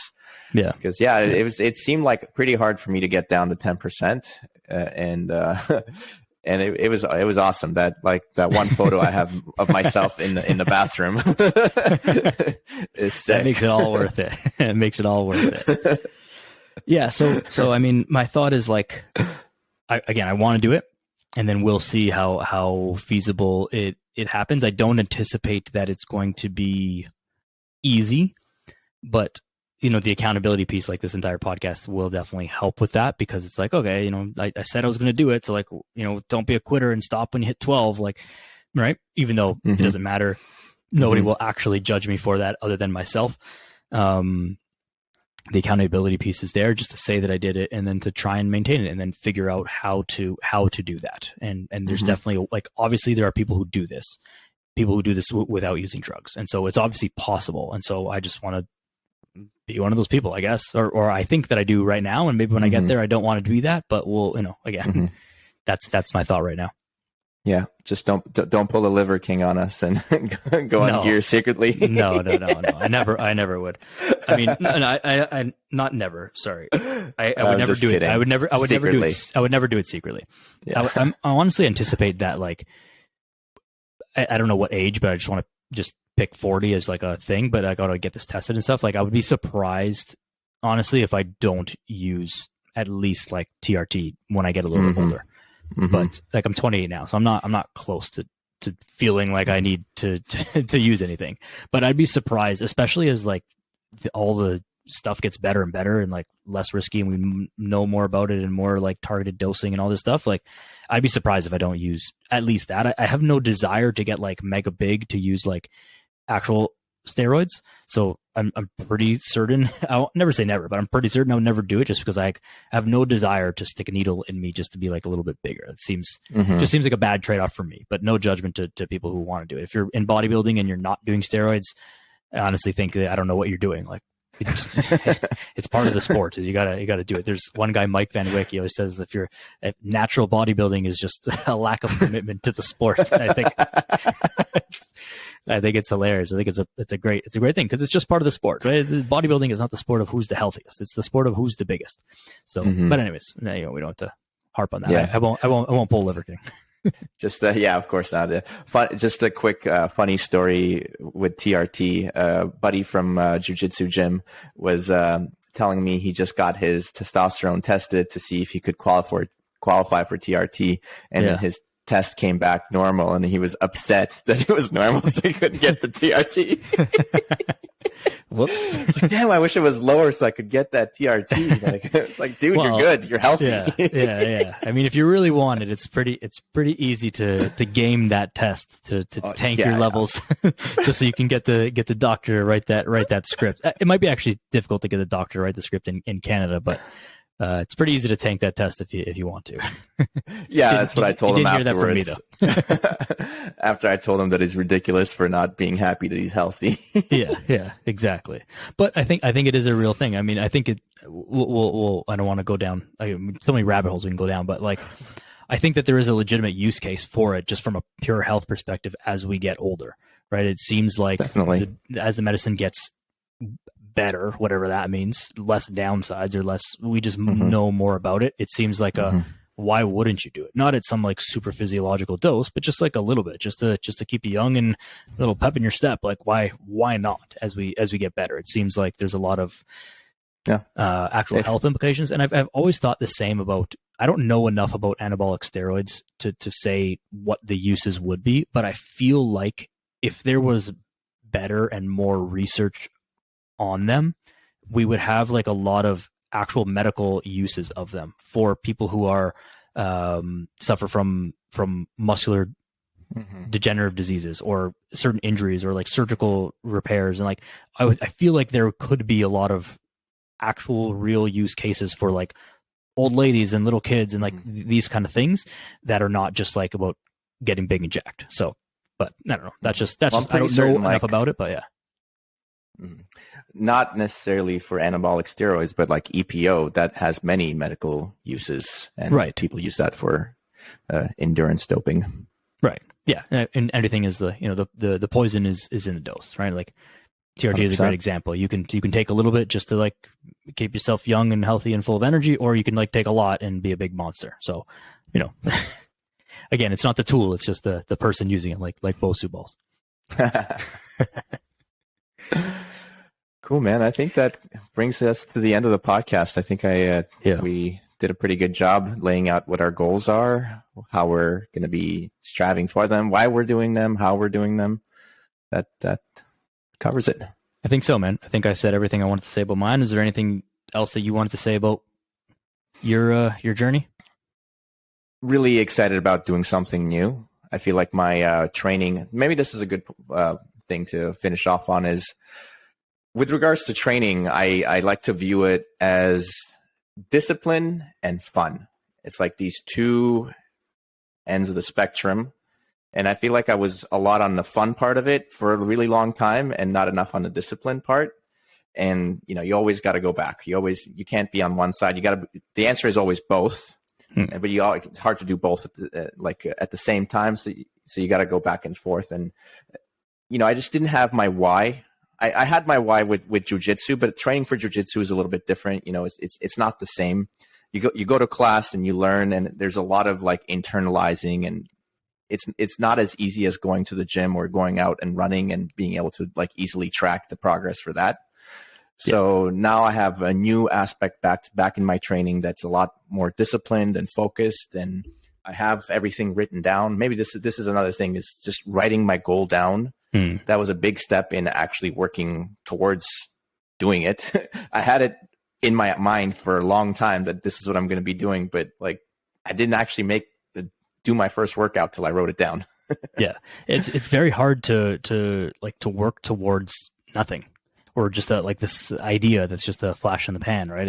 Yeah. Because it seemed like pretty hard for me to get down to 10%. And it was awesome that like that one photo I have of myself in the bathroom is sick. That makes it all worth it. It makes it all worth it. Yeah. So I mean, my thought is like, I want to do it, and then we'll see how feasible it happens. I don't anticipate that it's going to be easy, but the accountability piece, like this entire podcast, will definitely help with that, because it's like, okay, I said I was going to do it. So like, don't be a quitter and stop when you hit 12, like, right. Even though it doesn't matter. Nobody will actually judge me for that other than myself. The accountability piece is there just to say that I did it, and then to try and maintain it, and then figure out how to do that. And there's definitely, like, obviously there are people who do this without using drugs. And so it's obviously possible. And so I just want to be one of those people, I guess, or I think that I do right now. And maybe when I get there, I don't want to be that, but we'll, again, that's my thought right now. Yeah. Just don't pull the Liver King on us and go on gear secretly. No. I never would. I mean, I not never, sorry. I would never do kidding. I would never do it. I would never do it secretly. Yeah. I honestly anticipate that, like, I don't know what age, but I just want to just pick 40 as like a thing, but I got to get this tested and stuff. Like, I would be surprised, honestly, if I don't use at least like TRT when I get a little bit older. But like, I'm 28 now, so I'm not close to feeling like I need to use anything. But I'd be surprised, especially as like all the stuff gets better and better and like less risky, and we know more about it and more like targeted dosing and all this stuff. Like, I'd be surprised if I don't use at least that. I have no desire to get like mega big to use like actual steroids. So I'm pretty certain, I'll never say never, but I'm pretty certain I would never do it, just because I have no desire to stick a needle in me just to be like a little bit bigger. It just seems like a bad trade-off for me, but no judgment to people who want to do it. If you're in bodybuilding and you're not doing steroids, I honestly think that I don't know what you're doing. Like, It's part of the sport. You gotta do it. There's one guy, Mike Van Wyck, he always says if natural bodybuilding is just a lack of commitment to the sport. I think it's hilarious. I think it's a great thing because it's just part of the sport, right? Bodybuilding is not the sport of who's the healthiest. It's the sport of who's the biggest. So, but anyways, we don't have to harp on that. Yeah. I won't pull Liver King. Just yeah, of course not. Just a quick funny story with TRT. A buddy from jiu-jitsu gym was telling me he just got his testosterone tested to see if he could qualify for TRT, and then his test came back normal, and he was upset that it was normal, so he couldn't get the TRT. Whoops. It's like, damn, I wish it was lower so I could get that TRT. It's like, dude, you're good. You're healthy. Yeah. I mean, if you really want it, it's pretty easy to game that test to tank your levels just so you can get the doctor to write that script. It might be actually difficult to get a doctor to write the script in Canada, but it's pretty easy to tank that test if you want to. Yeah, that's what I told him afterwards. Hear that from me, though. After I told him that he's ridiculous for not being happy that he's healthy. yeah, exactly. But I think it is a real thing. I mean, I think we'll I don't want to go down so many rabbit holes we can go down, but like I think that there is a legitimate use case for it just from a pure health perspective as we get older, right? It seems like definitely as the medicine gets better, whatever that means, less downsides or less, we just know more about it. It seems like why wouldn't you do it? Not at some like super physiological dose, but just like a little bit, just to keep you young and a little pep in your step. Like why not as we get better? It seems like there's a lot of actual health implications. And I've always thought the same about, I don't know enough about anabolic steroids to say what the uses would be, but I feel like if there was better and more research on them, we would have like a lot of actual medical uses of them for people who are suffer from muscular degenerative diseases or certain injuries or like surgical repairs. And like I feel like there could be a lot of actual real use cases for like old ladies and little kids and like these kind of things that are not just like about getting big and jacked. So, but I don't know. That's just I don't know enough about it, but yeah. Not necessarily for anabolic steroids, but like EPO that has many medical uses, and people use that for endurance doping. Right. Yeah. And everything is the poison is in the dose, right? Like TRT is a great example. You can take a little bit just to like keep yourself young and healthy and full of energy, or you can like take a lot and be a big monster. So, again, it's not the tool; it's just the person using it, like Bosu balls. Cool, man. I think that brings us to the end of the podcast. I think we did a pretty good job laying out what our goals are, how we're going to be striving for them, why we're doing them, how we're doing them. That covers it. I think so, man. I think I said everything I wanted to say about mine. Is there anything else that you wanted to say about your journey? Really excited about doing something new. I feel like my training, maybe this is a good thing to finish off on, is with regards to training, I like to view it as discipline and fun. It's like these two ends of the spectrum. And I feel like I was a lot on the fun part of it for a really long time and not enough on the discipline part. And, you always got to go back. You can't be on one side. The answer is always both, but it's hard to do both at the same time. So you got to go back and forth. And, I just didn't have my why. I had my why with jiu-jitsu, but training for jiu-jitsu is a little bit different. It's not the same. You go to class and you learn, and there's a lot of like internalizing, and it's not as easy as going to the gym or going out and running and being able to like easily track the progress for that. So now I have a new aspect back in my training that's a lot more disciplined and focused, and I have everything written down. Maybe this is another thing, is just writing my goal down. That was a big step in actually working towards doing it. I had it in my mind for a long time that this is what I'm going to be doing, but like I didn't actually do my first workout till I wrote it down. Yeah, it's very hard to work towards nothing or just like this idea that's just a flash in the pan, right?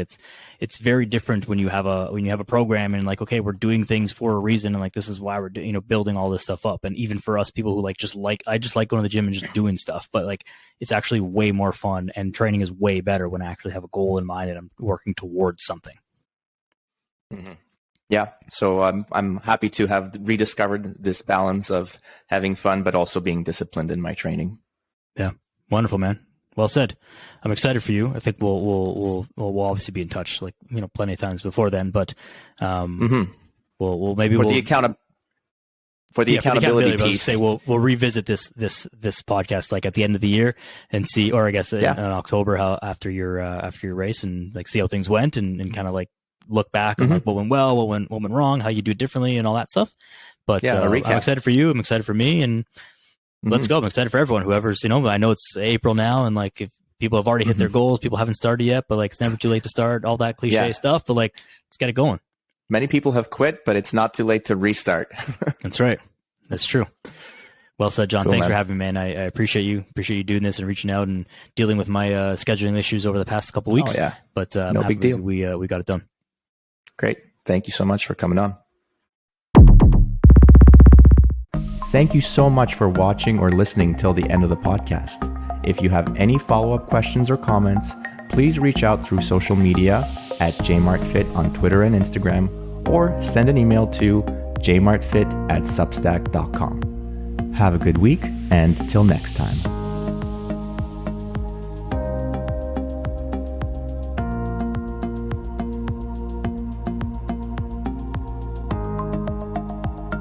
It's very different when you have a program and like, okay, we're doing things for a reason, and like this is why we're building all this stuff up. And even for us people who I just like going to the gym and just doing stuff, but like it's actually way more fun, and training is way better when I actually have a goal in mind and I'm working towards something. Mm-hmm. Yeah. So I'm happy to have rediscovered this balance of having fun, but also being disciplined in my training. Yeah. Wonderful, man. Well said. I'm excited for you. I think we'll obviously be in touch, like, plenty of times before then, but, we'll the accountability piece. Say we'll revisit this podcast like at the end of the year and see, or I guess in October, how after your race, and like see how things went and kind of like look back on like what went well, what went wrong, how you do it differently, and all that stuff. But I'm excited for you. I'm excited for me, and let's go. I'm excited for everyone. Whoever's, I know it's April now, and like if people have already hit their goals, people haven't started yet, but like it's never too late to start. All that cliche stuff, but like let's get it going. Many people have quit, but it's not too late to restart. That's right. That's true. Well said, John. Cool, thanks man. for having me, man. I appreciate you. Appreciate you doing this and reaching out and dealing with my scheduling issues over the past couple weeks. Oh, yeah. But no big deal. We got it done. Great. Thank you so much for coming on. Thank you so much for watching or listening till the end of the podcast. If you have any follow-up questions or comments, please reach out through social media at jmartfit on Twitter and Instagram, or send an email to jmartfit@substack.com. Have a good week, and till next time.